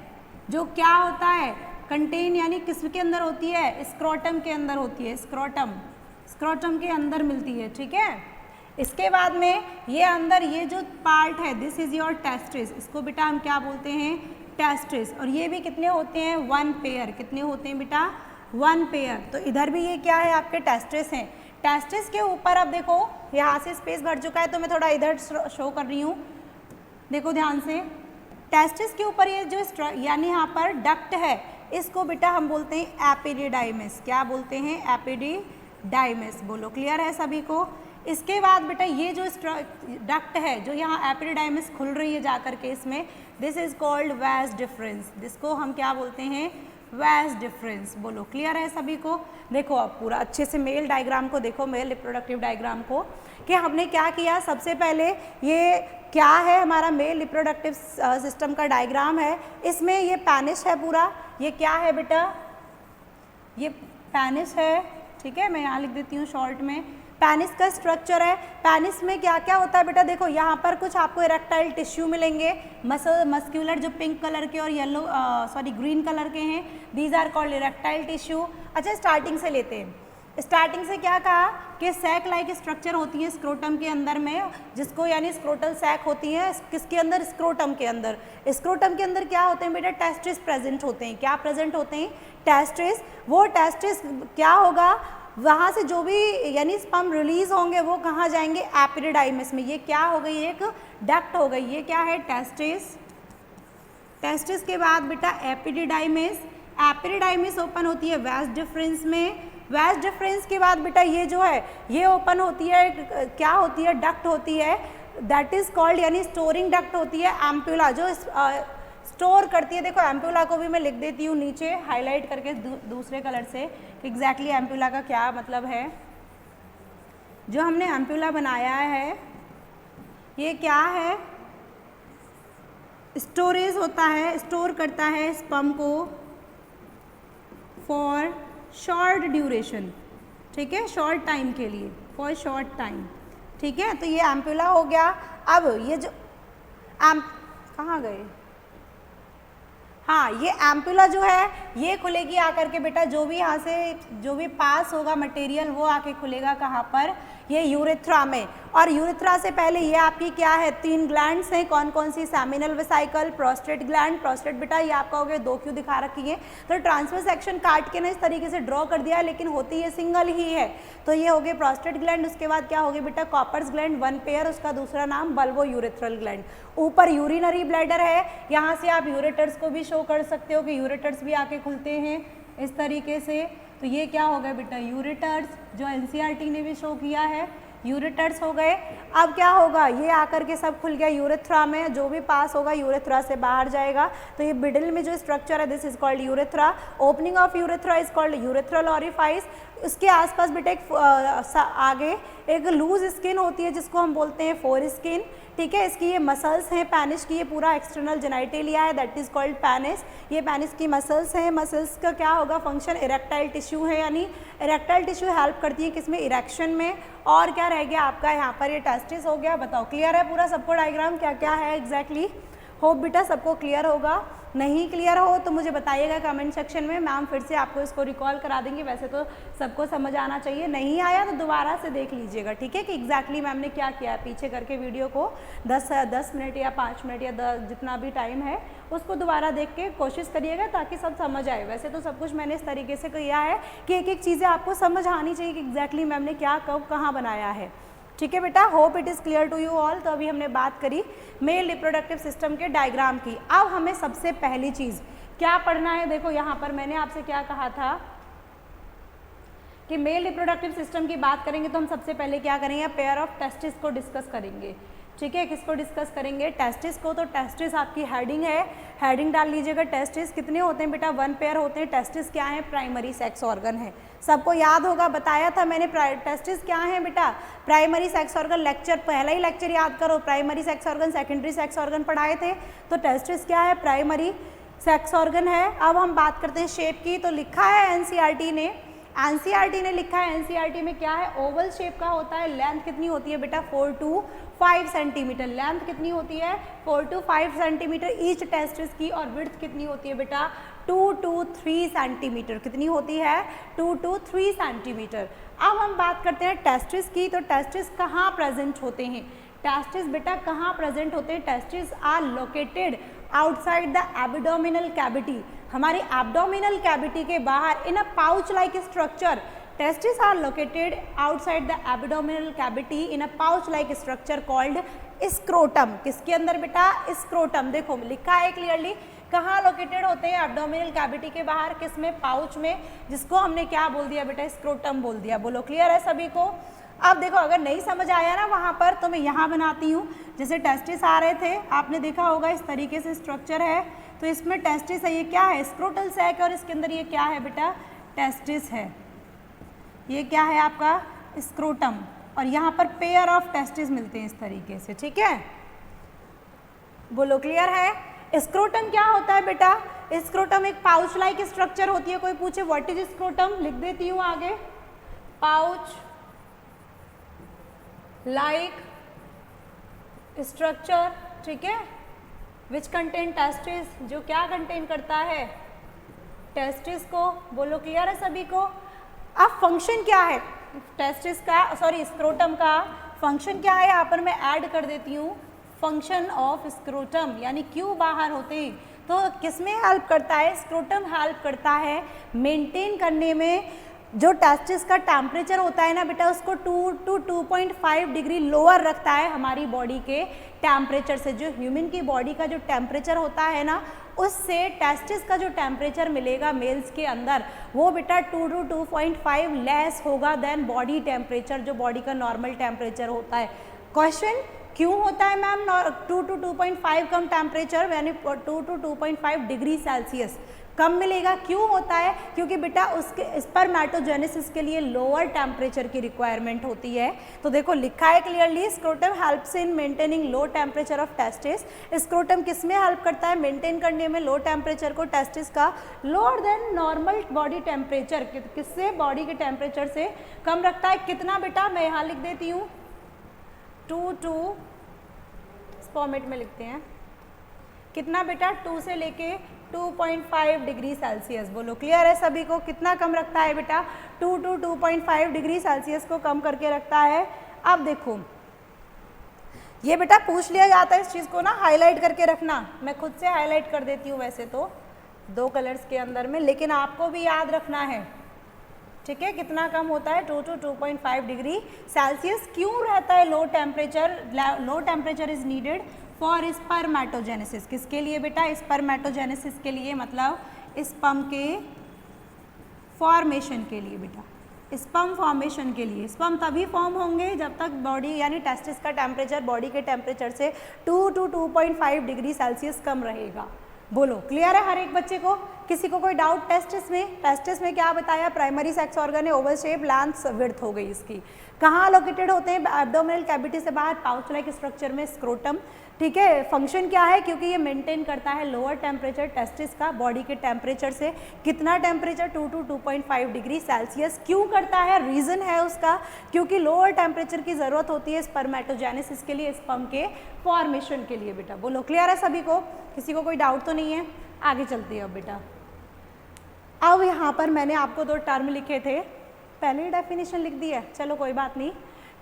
S1: जो क्या होता है, कंटेन यानी किसके अंदर होती है? स्क्रोटम के अंदर होती है। स्क्रोटम के अंदर मिलती है, ठीक है। इसके बाद में ये अंदर ये जो पार्ट है, दिस इज योर टेस्टिस, इसको बेटा हम क्या बोलते हैं? टेस्टिस। और ये भी कितने होते हैं? 1 पेयर। कितने होते हैं बेटा? 1 पेयर। तो इधर भी ये क्या है आपके टेस्टिस हैं। टेस्टिस के ऊपर अब देखो यहाँ से स्पेस भर चुका है तो मैं थोड़ा इधर शो कर रही हूँ, देखो ध्यान से। टेस्टिस के ऊपर ये जो यानी यहाँ पर डक्ट है, इसको बेटा हम बोलते हैं एपिडिडाइमिस। क्या बोलते हैं? एपिडिडाइमिस। बोलो क्लियर है सभी को? इसके बाद बेटा ये जो डक्ट है जो यहाँ एपिडिडाइमिस खुल रही है जाकर के इसमें, this is called vas deferens. जिसको हम क्या बोलते हैं? Vas deferens. बोलो क्लियर है सभी को? देखो अब पूरा अच्छे से मेल डायग्राम को देखो, मेल रिप्रोडक्टिव डायग्राम को, कि हमने क्या किया। सबसे पहले ये क्या है हमारा मेल रिप्रोडक्टिव सिस्टम का डायग्राम है। इसमें ये पेनिस है पूरा। ये क्या है बेटा? ये पेनिस है, ठीक है। मैं यहाँ लिख देती हूँ शॉर्ट में। पेनिस का स्ट्रक्चर है। पेनिस में क्या क्या होता है बेटा? देखो यहाँ पर कुछ आपको इरेक्टाइल टिश्यू मिलेंगे, मस्क्यूलर जो पिंक कलर के और येलो ग्रीन कलर के हैं, these are called erectile tissue. अच्छा स्टार्टिंग से लेते हैं। स्टार्टिंग से क्या कहा कि सैक लाइक स्ट्रक्चर होती है स्क्रोटम के अंदर में, जिसको यानी स्क्रोटल सैक होती है। किसके अंदर? स्क्रोटम के अंदर। स्क्रोटम के अंदर क्या होते हैं बेटा? टेस्टिस प्रेजेंट होते हैं। क्या प्रेजेंट होते हैं? टेस्टिस। वो टेस्टिस क्या होगा, वहाँ से जो भी यानी स्पर्म रिलीज होंगे वो कहाँ जाएंगे? एपिडिडाइमिस में। ये क्या हो गई? एक डक्ट हो गई। ये क्या है? टेस्टिस। टेस्टिस के बाद बेटा एपिडिडाइमिस। एपिडिडाइमिस ओपन होती है वास डिफरेंस में। वास डिफरेंस के बाद बेटा ये जो है ये ओपन होती है, क्या होती है? डक्ट होती है, दैट इज कॉल्ड यानी स्टोरिंग डक्ट होती है एम्प्यूला, जो स्टोर करती है। देखो एम्प्यूला को भी मैं लिख देती हूँ नीचे हाईलाइट करके दूसरे कलर से, एग्जैक्टली एम्प्यूला का क्या मतलब है। जो हमने एम्प्यूला बनाया है ये क्या है? स्टोरेज होता है, स्टोर करता है स्पर्म को फॉर शॉर्ट ड्यूरेशन, ठीक है, शॉर्ट टाइम के लिए, फॉर शॉर्ट टाइम, ठीक है। तो ये एम्प्यूला हो गया। अब ये जो कहाँ गए? हाँ, ये एम्प्यूला जो है ये खुलेगी आकर के बेटा, जो भी यहाँ से जो भी पास होगा मटेरियल वो आके खुलेगा कहाँ पर? ये यूरेथ्रा में। और यूरेथ्रा से पहले ये आपकी क्या है? 3 ग्लैंड्स हैं। कौन कौन सी? Seminal vesicle, prostate gland. Prostate बेटा ये आपका हो गया, 2 क्यों दिखा रखी है? तो ट्रांसफर सेक्शन काट के ना इस तरीके से ड्रॉ कर दिया है, लेकिन होती ये सिंगल ही है। तो ये हो गए प्रोस्टेट ग्लैंड। उसके बाद क्या हो गया बेटा? कॉपर्स ग्लैंड, 1 पेयर, उसका दूसरा नाम बल्बो यूरेथ्रल ग्लैंड। ऊपर यूरिनरी ब्लैडर है, यहाँ से आप यूरेटर्स को भी शो कर सकते हो कि यूरेटर्स भी आके खुलते हैं इस तरीके से। तो ये क्या हो गया बेटा? यूरेटर्स, जो एनसीईआरटी ने भी शो किया है, यूरेटर्स हो गए। अब क्या होगा? ये आकर के सब खुल गया यूरेथ्रा में, जो भी पास होगा यूरेथ्रा से बाहर जाएगा। तो ये मिडिल में जो स्ट्रक्चर है this is called urethra. Opening of urethra is called urethral orifice. उसके आसपास बेटा एक आगे एक लूज स्किन होती है जिसको हम बोलते हैं फोर स्किन, ठीक है। इसकी ये मसल्स हैं पेनिस की, ये पूरा एक्सटर्नल जेनाइटेलिया है, दैट इज कॉल्ड पेनिस। ये पेनिस की मसल्स हैं। मसल्स का क्या होगा फंक्शन? इरेक्टाइल टिश्यू है, यानी इरेक्टाइल टिश्यू हेल्प करती है किसमें? इरेक्शन में। और क्या रह गया आपका यहाँ पर? ये टेस्टिस हो गया। बताओ क्लियर है पूरा सबको डायग्राम क्या क्या है एग्जैक्टली? होप बेटा सबको क्लियर होगा। नहीं क्लियर हो तो मुझे बताइएगा कमेंट सेक्शन में, मैम फिर से आपको इसको रिकॉल करा देंगे। वैसे तो सबको समझ आना चाहिए, नहीं आया तो दोबारा से देख लीजिएगा, ठीक है, कि एग्जैक्टली मैम ने क्या किया है। पीछे करके वीडियो को 10 मिनट या 5 मिनट या जितना भी टाइम है उसको दोबारा देख के कोशिश करिएगा ताकि सब समझ आए। वैसे तो सब कुछ मैंने इस तरीके से किया है कि एक एक चीज़ें आपको समझ आनी चाहिए कि एग्जैक्टली मैम ने क्या कब कहाँ बनाया है, ठीक है बेटा। Hope it is clear to you all. तो अभी हमने बात करी मेल रिप्रोडक्टिव सिस्टम के डायग्राम की। अब हमें सबसे पहली चीज़ क्या पढ़ना है, देखो यहाँ पर मैंने आपसे क्या कहा था कि मेल रिप्रोडक्टिव सिस्टम की बात करेंगे तो हम सबसे पहले क्या करेंगे, पेयर ऑफ टेस्टिस को डिस्कस करेंगे, ठीक है। किसको डिस्कस करेंगे, टेस्टिस को। तो टेस्टिस आपकी हेडिंग है, हेडिंग डाल लीजिएगा। टेस्टिस कितने होते हैं बेटा, 1 पेयर होते हैं। टेस्टिस क्या है, प्राइमरी सेक्स ऑर्गन है, सबको याद होगा, बताया था मैंने। टेस्टिस क्या है बेटा, प्राइमरी सेक्स ऑर्गन। लेक्चर पहला ही लेक्चर याद करो, primary sex organ secondary sex organ पढ़ाए थे। तो टेस्टिस क्या है, प्राइमरी सेक्स ऑर्गन है। अब हम बात करते हैं शेप की। तो लिखा है एनसीईआरटी ने लिखा है, एनसीईआरटी में क्या है, ओवल शेप का होता है। लेंथ कितनी होती है बेटा, 4 to 5 सेंटीमीटर। लेंथ कितनी होती है, 4 to 5 सेंटीमीटर ईच टेस्टिस की। और विड्थ कितनी होती है बेटा, 2 to 3 सेंटीमीटर। कितनी होती है, 2 to 3 सेंटीमीटर। अब हम बात करते हैं टेस्टिस की। तो टेस्टिस कहाँ प्रेजेंट होते हैं, टेस्टिस बेटा कहाँ प्रेजेंट होते हैं, testis are located outside the abdominal cavity. हमारी एब्डोमिनल कैविटी के बाहर in a pouch like structure. Testis are located outside the abdominal cavity in a pouch like structure called scrotum. किसके अंदर बेटा, स्क्रोटम। देखो लिखा है क्लियरली, कहाँ लोकेटेड होते हैं, एब्डोमिनल कैविटी के बाहर, किसमें, पाउच में, जिसको हमने क्या बोल दिया बेटा, स्क्रोटम बोल दिया। बोलो क्लियर है सभी को। अब देखो अगर नहीं समझ आया ना वहाँ पर तो मैं यहाँ बनाती हूँ। जैसे टेस्टिस आ रहे थे, आपने देखा होगा इस तरीके से स्ट्रक्चर है। तो इसमें टेस्टिस है, ये क्या है, स्क्रोटल सैक, और इसके अंदर ये क्या है बेटा, टेस्टिस है। ये क्या है आपका, स्क्रोटम। और यहाँ पर पेयर ऑफ टेस्टिस मिलते हैं इस तरीके से, ठीक है। बोलो क्लियर है। स्क्रोटम क्या होता है बेटा, स्क्रोटम एक पाउच लाइक स्ट्रक्चर होती है। कोई पूछे व्हाट इज स्क्रोटम, लिख देती हूँ आगे, पाउच लाइक स्ट्रक्चर, ठीक है, विच कंटेन टेस्टिस, जो क्या कंटेन करता है, टेस्टिस को। बोलो क्लियर है सभी को। अब फंक्शन क्या है टेस्टिस का, सॉरी स्क्रोटम का फंक्शन क्या है, यहाँ पर मैं ऐड कर देती हूँ, फंक्शन ऑफ स्क्रोटम, यानी क्यों बाहर होते हैं। तो किसमें हेल्प करता है, स्क्रोटम हेल्प करता है मेंटेन करने में। जो टेस्टिस का टेम्परेचर होता है ना बेटा, उसको 2 to 2.5 डिग्री लोअर रखता है हमारी बॉडी के टेम्परेचर से। जो ह्यूमन की बॉडी का जो टेम्परेचर होता है ना, उससे टेस्टिस का जो टेम्परेचर मिलेगा मेल्स के अंदर, वो बेटा 2 to 2.5 लेस होगा देन बॉडी टेम्परेचर, जो बॉडी का नॉर्मल टेम्परेचर होता है। क्वेश्चन, क्यों होता है मैम 2 to 2.5 कम टेम्परेचर, यानी 2 to 2.5 डिग्री सेल्सियस कम मिलेगा। क्यों होता है, क्योंकि बेटा उसके स्पर्मेटोजेनेसिस के लिए लोअर टेम्परेचर की रिक्वायरमेंट होती है। तो देखो लिखा है clearly, scrotum helps in maintaining low temperature of testis. Scrotum किस में हेल्प करता है, मेंटेन करने में लो टेम्परेचर को टेस्टिस का, lower than normal body temperature, किससे, बॉडी के टेम्परेचर से कम रखता है। कितना बेटा, मैं यहाँ लिख देती हूँ 2 to, फॉर्मेट में लिखते हैं, कितना बेटा, 2 से लेके 2.5 डिग्री सेल्सियस। बोलो क्लियर है सभी को, कितना कम रखता है बेटा, 2 to 2.5 डिग्री सेल्सियस को कम करके रखता है। अब देखो ये बेटा पूछ लिया जाता है, इस चीज़ को ना हाईलाइट करके रखना, मैं खुद से हाईलाइट कर देती हूँ वैसे तो 2 कलर्स के अंदर में, लेकिन आपको भी याद रखना है, ठीक है। कितना कम होता है, 2 to 2.5 डिग्री सेल्सियस। क्यों रहता है low temperature, low temperature is needed for spermatogenesis. किसके लिए बेटा, स्पर्मेटोजेनेसिस के लिए, मतलब स्पर्म के फॉर्मेशन के लिए बेटा, स्पर्म फॉर्मेशन के लिए। स्पर्म तभी फॉर्म होंगे जब तक बॉडी यानी टेस्टिस का टेम्परेचर बॉडी के टेम्परेचर से 2 to 2.5 डिग्री सेल्सियस कम रहेगा। बोलो क्लियर है हर एक बच्चे को, किसी को कोई डाउट टेस्टिस में? टेस्टिस में क्या बताया, प्राइमरी सेक्स ऑर्गन है, ओवल शेप, लेंथ विड्थ हो गई इसकी। कहाँ लोकेटेड होते हैं? एब्डोमिनल कैविटी से बाहर, पाउच लाइक स्ट्रक्चर में, स्क्रोटम। ठीक है, फंक्शन क्या है? क्योंकि ये मेंटेन करता है लोअर टेम्परेचर टेस्टिस का बॉडी के टेम्परेचर से। कितना टेम्परेचर? 2 to 2.5 degree Celsius. क्यों करता है? रीज़न है उसका, क्योंकि लोअर टेम्परेचर की ज़रूरत होती है स्पर्मेटोजेनेसिस के लिए, स्पर्म के फॉर्मेशन के लिए। बेटा बोलो क्लियर है सभी को? किसी को कोई डाउट तो नहीं है? आगे चलती है अब बेटा। अब यहाँ पर मैंने आपको 2 टर्म लिखे थे, पहले ही डेफिनेशन लिख दी है, चलो कोई बात नहीं।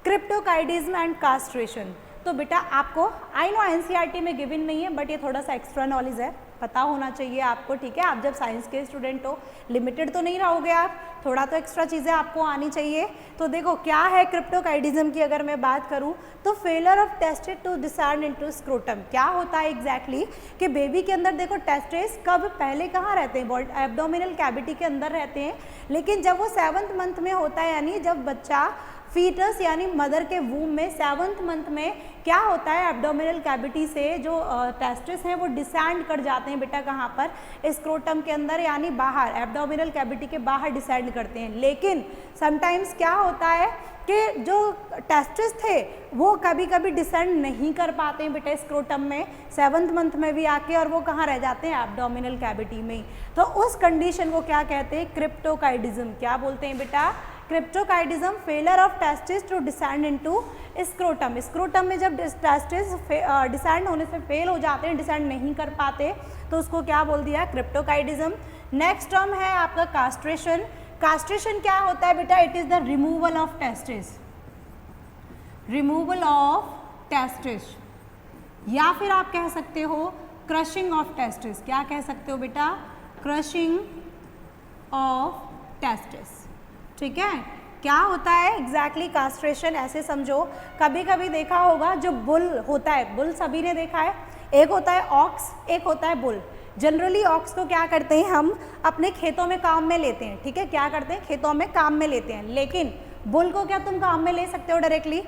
S1: क्रिप्टोकाइडिज्म एंड कास्ट्रेशन। तो बेटा आपको आई नो एनसीईआरटी में गिवन नहीं है, बट ये थोड़ा सा एक्स्ट्रा नॉलेज है, पता होना चाहिए आपको। ठीक है, आप जब साइंस के स्टूडेंट हो, लिमिटेड तो नहीं रहोगे आप, थोड़ा तो एक्स्ट्रा चीज़ें आपको आनी चाहिए। तो देखो क्या है क्रिप्टोकाइडिज्म की अगर मैं बात करूं तो failure of testis to descend into scrotum. क्या होता है एग्जैक्टली कि बेबी के अंदर देखो टेस्टिस कब पहले कहाँ रहते हैं? एब्डोमिनल कैविटी के अंदर रहते हैं, लेकिन जब वो 7th मंथ में होता है, यानी जब बच्चा फीटस यानी मदर के वूम में 7th मंथ में क्या होता है, एब्डोमिनल कैविटी से जो टेस्टिस हैं वो डिसेंड कर जाते हैं बेटा कहाँ पर? स्क्रोटम के अंदर, यानी बाहर, एब्डोमिनल कैविटी के बाहर डिसेंड करते हैं। लेकिन समटाइम्स क्या होता है कि जो टेस्टिस थे वो कभी कभी डिसेंड नहीं कर पाते हैं बेटा स्क्रोटम में 7th मंथ में भी आके, और वो कहाँ रह जाते हैं? एब्डोमिनल कैविटी में। तो उस कंडीशन को क्या कहते हैं? क्रिप्टोकाइडिज्म। क्या बोलते हैं बेटा? Cryptorchidism, failure of testis to descend into scrotum. Scrotum में जब टेस्टिस डिसेंड होने से फेल हो जाते हैं, डिसेंड नहीं कर पाते, तो उसको क्या बोल दिया? क्रिप्टोकाइडिज्म। नेक्स्ट टर्म है आपका कास्ट्रेशन। कास्ट्रेशन क्या होता है बेटा? It is the removal of testis, removal of testis, या फिर आप कह सकते हो क्रशिंग ऑफ टेस्टिस। क्या कह सकते हो बेटा? Crushing of testis. ठीक है, क्या होता है एग्जैक्टली कास्ट्रेशन? ऐसे समझो, कभी कभी देखा होगा जो बुल होता है, बुल सभी ने देखा है, एक होता है ऑक्स, एक होता है बुल। जनरली ऑक्स को क्या करते हैं हम अपने खेतों में काम में लेते हैं। ठीक है, क्या करते हैं? खेतों में काम में लेते हैं। लेकिन बुल को क्या तुम काम में ले सकते हो डायरेक्टली?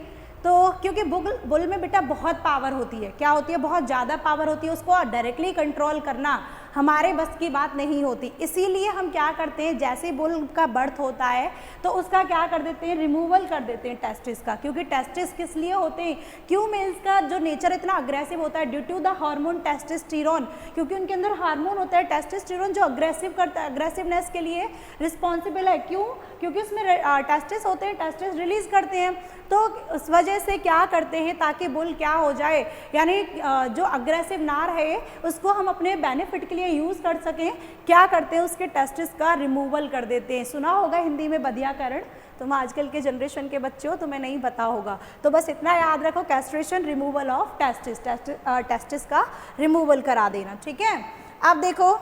S1: तो क्योंकि बुल में बेटा बहुत पावर होती है। क्या होती है? बहुत ज़्यादा पावर होती है, उसको डायरेक्टली कंट्रोल करना हमारे बस की बात नहीं होती। इसीलिए हम क्या करते हैं, जैसे बुल का बर्थ होता है तो उसका क्या कर देते हैं? रिमूवल कर देते हैं टेस्टिस का। क्योंकि टेस्टिस किस लिए होते हैं? क्यों मेल्स का जो नेचर इतना अग्रेसिव होता है? Due to the hormone testosterone, क्योंकि उनके अंदर हार्मोन होता है टेस्टोस्टेरोन जो अग्रेसिव करता है, अग्रेसिवनेस के लिए रिस्पॉन्सिबल है। क्यों? क्योंकि उसमें टेस्टिस होते हैं, टेस्टिस रिलीज करते हैं। तो उस वजह से क्या करते हैं, ताकि बुल क्या हो जाए, यानी जो अग्रेसिव ना रहे, उसको हम अपने बेनिफिट के लिए यूज़ कर सकें, क्या करते हैं? उसके टेस्टिस का रिमूवल कर देते हैं। सुना होगा हिंदी में बधियाकरण, तुम आजकल के जनरेशन के बच्चे हो, तुम्हें नहीं पता होगा, तो बस इतना याद रखो, castration, removal of testis, testis का रिमूवल करा देना। ठीक है, अब देखो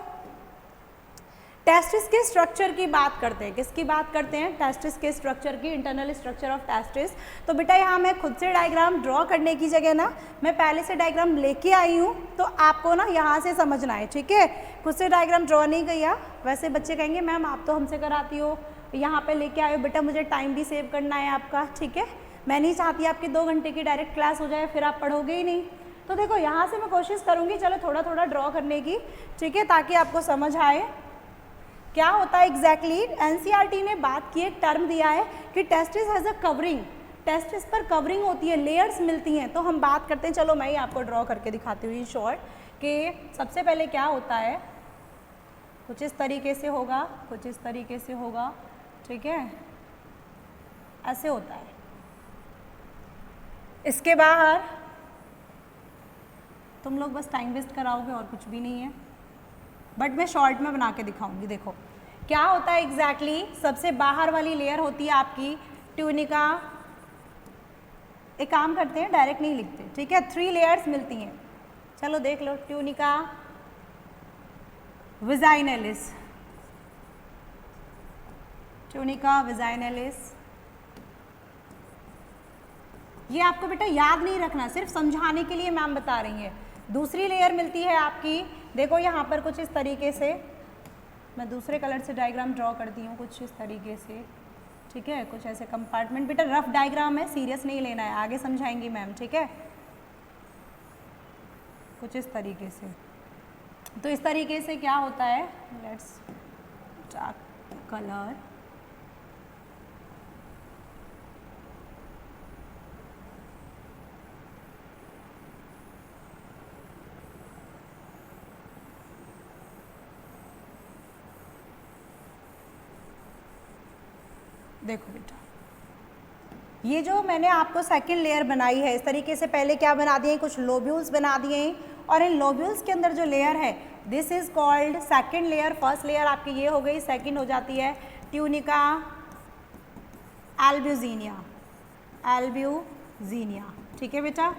S1: टेस्टिस के स्ट्रक्चर की बात करते हैं। किसकी बात करते हैं? टेस्टिस के स्ट्रक्चर की, इंटरनल स्ट्रक्चर ऑफ टेस्टिस। तो बेटा यहाँ मैं खुद से डायग्राम ड्रॉ करने की जगह ना, मैं पहले से डायग्राम लेके आई हूँ, तो आपको ना यहाँ से समझना है। ठीक है, खुद से डायग्राम ड्रॉ नहीं किया। वैसे बच्चे कहेंगे मैम आप तो हमसे कराती हो, यहाँ पे लेके आए हो। बेटा मुझे टाइम भी सेव करना है आपका। ठीक है, मैं नहीं चाहती आपकी 2 घंटे की डायरेक्ट क्लास हो जाए, फिर आप पढ़ोगे ही नहीं। तो देखो यहाँ से मैं कोशिश करूँगी चलो थोड़ा थोड़ा ड्रॉ करने की। ठीक है, ताकि आपको समझ आए क्या होता है एग्जैक्टली। एनसीईआरटी ने बात की, एक टर्म दिया है कि testis has a covering, testis पर कवरिंग होती है, लेयर्स मिलती हैं। तो हम बात करते हैं, चलो मैं ही आपको ड्रॉ करके दिखाती हूँ शॉर्ट, कि सबसे पहले क्या होता है, कुछ इस तरीके से होगा, कुछ इस तरीके से होगा। ठीक है, ऐसे होता है। इसके बाहर तुम लोग बस टाइम वेस्ट कराओगे और कुछ भी नहीं है, बट मैं शॉर्ट में बना के दिखाऊंगी। देखो क्या होता है एग्जैक्टली। सबसे बाहर वाली लेयर होती है आपकी ट्यूनिका। एक काम करते हैं, डायरेक्ट नहीं लिखते। ठीक है, 3 लेयर्स मिलती हैं, चलो देख लो। Tunica विजाइनलिस, tunica विजाइनलिस। ये आपको बेटा याद नहीं रखना, सिर्फ समझाने के लिए मैम बता रही है। दूसरी लेयर मिलती है आपकी, देखो यहाँ पर कुछ इस तरीके से, मैं दूसरे कलर से डायग्राम ड्रॉ करती हूँ कुछ इस तरीके से। ठीक है, कुछ ऐसे कंपार्टमेंट, बेटा रफ डायग्राम है, सीरियस नहीं लेना है, आगे समझाएंगी मैम। ठीक है, कुछ इस तरीके से। तो इस तरीके से क्या होता है, लेट्स डार्क कलर, देखो बेटा ये जो मैंने आपको सेकंड लेयर बनाई है इस तरीके से, पहले क्या बना दिए, कुछ लोब्यूल्स बना दिए हैं, और इन लोब्यूल्स के अंदर जो लेयर है this is called second layer. First layer आपकी ये हो गई, सेकंड हो जाती है ट्यूनिका एल्ब्यूजीनिया, एल्ब्यूजीनिया, ठीक है बेटा।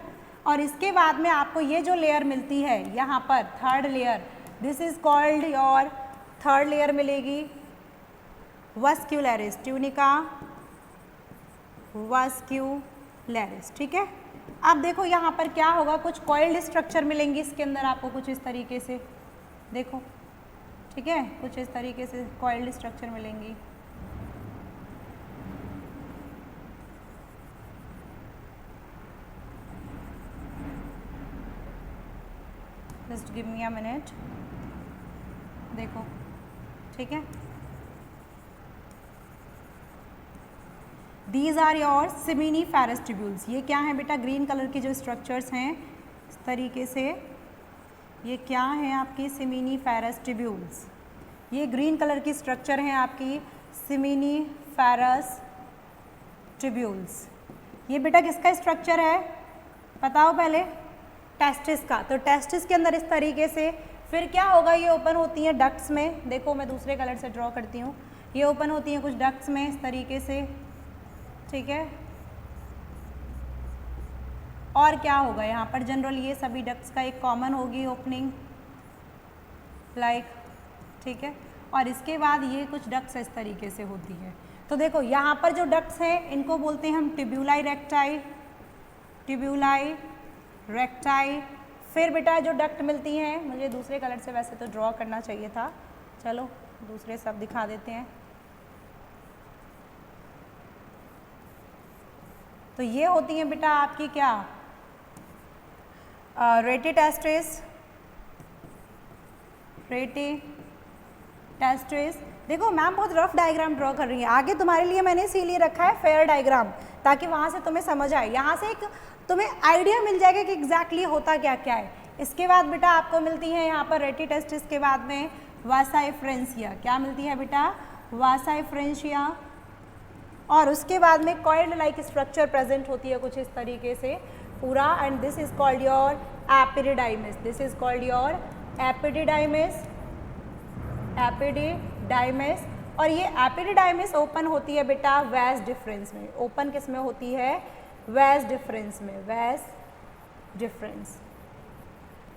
S1: और इसके बाद में आपको ये जो लेयर मिलती है यहाँ पर third layer, this is called your third layer मिलेगी वास्क्यूलरिस, ट्यूनिका वास्क्यूलरिस, ठीक है। अब देखो यहाँ पर क्या होगा, कुछ कॉइल्ड स्ट्रक्चर मिलेंगी इसके अंदर आपको कुछ इस तरीके से, देखो ठीक है, कुछ इस तरीके से कॉइल्ड स्ट्रक्चर मिलेंगी। Just give me a minute, देखो ठीक है। These are your seminiferous tubules, ये क्या है बेटा, ग्रीन कलर की जो स्ट्रक्चर्स हैं इस तरीके से, ये क्या है आपकी सेमिनिफेरस ट्यूब्यूल्स, ये ग्रीन कलर की स्ट्रक्चर हैं आपकी सेमिनिफेरस ट्यूब्यूल्स। ये बेटा किसका स्ट्रक्चर है बताओ पहले, टेस्टिस का। तो टेस्टिस के अंदर इस तरीके से फिर क्या होगा, ये ओपन होती हैं डक्ट्स में, देखो मैं दूसरे कलर से ड्रॉ करती हूँ, ये ओपन होती हैं कुछ डक्ट्स में इस तरीके से, ठीक है। और क्या होगा यहाँ पर, जनरल ये सभी डक्ट्स का एक कॉमन होगी ओपनिंग लाइक, ठीक है। और इसके बाद ये कुछ डक्ट्स इस तरीके से होती है। तो देखो यहाँ पर जो डक्ट्स हैं इनको बोलते हैं हम ट्यूब्यूलाई रेक्टाई, ट्यूब्यूलाई रेक्टाई। फिर बेटा जो डक्ट मिलती हैं, मुझे दूसरे कलर से वैसे तो ड्रॉ करना चाहिए था, चलो दूसरे सब दिखा देते हैं। तो ये होती हैं बेटा आपकी क्या, रेटिटेस्ट्रिस, रेटिटेस्ट्रिस। देखो मैम बहुत रफ डायग्राम ड्रॉ कर रही है, आगे तुम्हारे लिए मैंने इसीलिए रखा है फेयर डायग्राम, ताकि वहाँ से तुम्हें समझ आए, यहाँ से एक तुम्हें आइडिया मिल जाएगा कि एग्जैक्टली होता क्या क्या है। इसके बाद बेटा आपको मिलती है यहाँ पर रेटिटेस्ट्रिस के बाद में वासाइफ्रेंसिया, क्या मिलती है बेटा, वासाइफ्रेंसिया। और उसके बाद में कॉइल्ड लाइक स्ट्रक्चर प्रेजेंट होती है कुछ इस तरीके से पूरा, and this is called your epididymis, this is called your epididymis, epididymis. और ये एपिडिडाइमिस ओपन होती है बेटा वैस डिफरेंस में, ओपन किस में होती है, वैस डिफरेंस में, वैस डिफरेंस।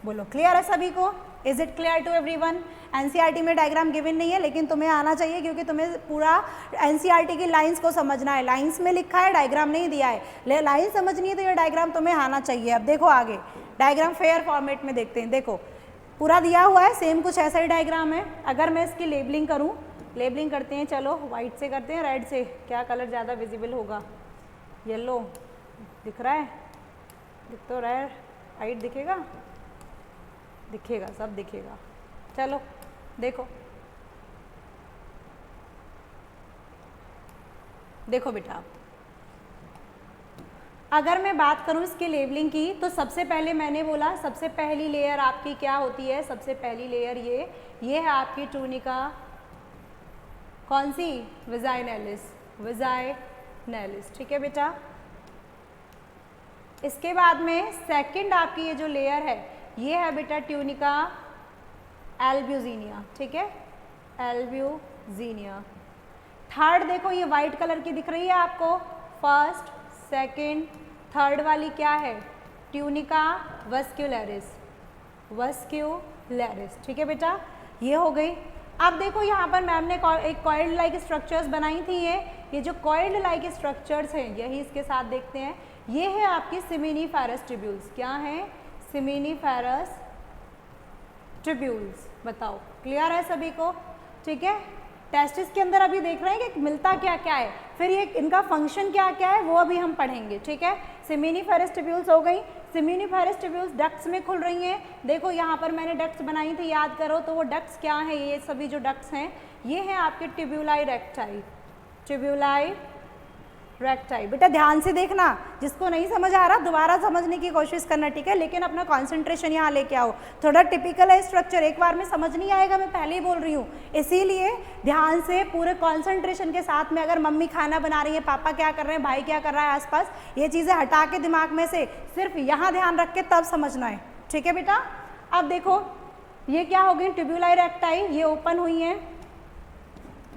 S1: बोलो क्लियर है सभी को, is it clear to everyone. NCERT में डायग्राम गिवन नहीं है, लेकिन तुम्हें आना चाहिए क्योंकि तुम्हें पूरा एनसीईआरटी की लाइंस को समझना है, लाइंस में लिखा है, डायग्राम नहीं दिया है, लाइन समझनी है तो ये डायग्राम तुम्हें आना चाहिए। अब देखो आगे डायग्राम फेयर फॉर्मेट में देखते हैं, देखो पूरा दिया हुआ है, सेम कुछ ऐसा ही डायग्राम है। अगर मैं इसकी लेबलिंग करूँ, लेबलिंग करते हैं, चलो वाइट से करते हैं, रेड से, क्या कलर ज़्यादा विजिबल होगा, येलो दिख रहा है, दिख तो रहा है, वाइट दिखेगा, दिखेगा, सब दिखेगा। चलो देखो, देखो बेटा अगर मैं बात करूं इसकी लेबलिंग की, तो सबसे पहले मैंने बोला सबसे पहली लेयर आपकी क्या होती है, सबसे पहली लेयर ये है आपकी ट्यूनिका, कौन सी, विजाइनेलिस, विजाइनेलिस, ठीक है बेटा। इसके बाद में सेकंड आपकी ये जो लेयर है ये है बेटा ट्यूनिका एल्ब्यूजीनिया, ठीक है, एल्ब्यूजीनिया। थर्ड देखो ये वाइट कलर की दिख रही है आपको, फर्स्ट सेकंड थर्ड वाली क्या है, ट्यूनिका वास्क्यूलरिस, वास्क्यूलरिस, ठीक है बेटा, ये हो गई। अब देखो यहाँ पर मैम ने एक कॉइल्ड लाइक स्ट्रक्चर्स बनाई थी, ये जो कॉइल्ड लाइक स्ट्रक्चर्स हैं यही इसके साथ देखते हैं, ये है आपकी सेमिनिफेरस ट्यूब्यूल्स, क्या है, सेमिनिफेरस ट्यूब्यूल्स। बताओ क्लियर है सभी को, ठीक है। टेस्टिस के अंदर अभी देख रहे हैं कि मिलता क्या क्या है, फिर ये इनका फंक्शन क्या क्या है वो अभी हम पढ़ेंगे, ठीक है। सेमिनिफेरस ट्यूब्यूल्स हो गई, सेमिनिफेरस ट्यूब्यूल्स डक्ट्स में खुल रही हैं। देखो यहाँ पर मैंने डक्ट्स बनाई थी, याद करो, तो वो डक्ट्स क्या हैं, ये सभी जो डक्ट्स हैं ये हैं आपके ट्यूब्यूलाई रेक्टाई, ट्यूब्यूलाई रेक्टाई। बेटा ध्यान से देखना, जिसको नहीं समझ आ रहा दोबारा समझने की कोशिश करना, ठीक है, लेकिन अपना कंसंट्रेशन यहाँ लेके आओ। थोड़ा टिपिकल है स्ट्रक्चर, एक बार में समझ नहीं आएगा, मैं पहले ही बोल रही हूँ, इसीलिए ध्यान से पूरे कंसंट्रेशन के साथ में, अगर मम्मी खाना बना रही है, पापा क्या कर रहे हैं, भाई क्या कर रहा है आसपास, ये चीज़ें हटा के दिमाग में से सिर्फ यहाँ ध्यान रख के तब समझना है, ठीक है बेटा। अब देखो ये क्या हो गई, ट्यूब्यूलाई रेक्टाई, ये ओपन हुई है,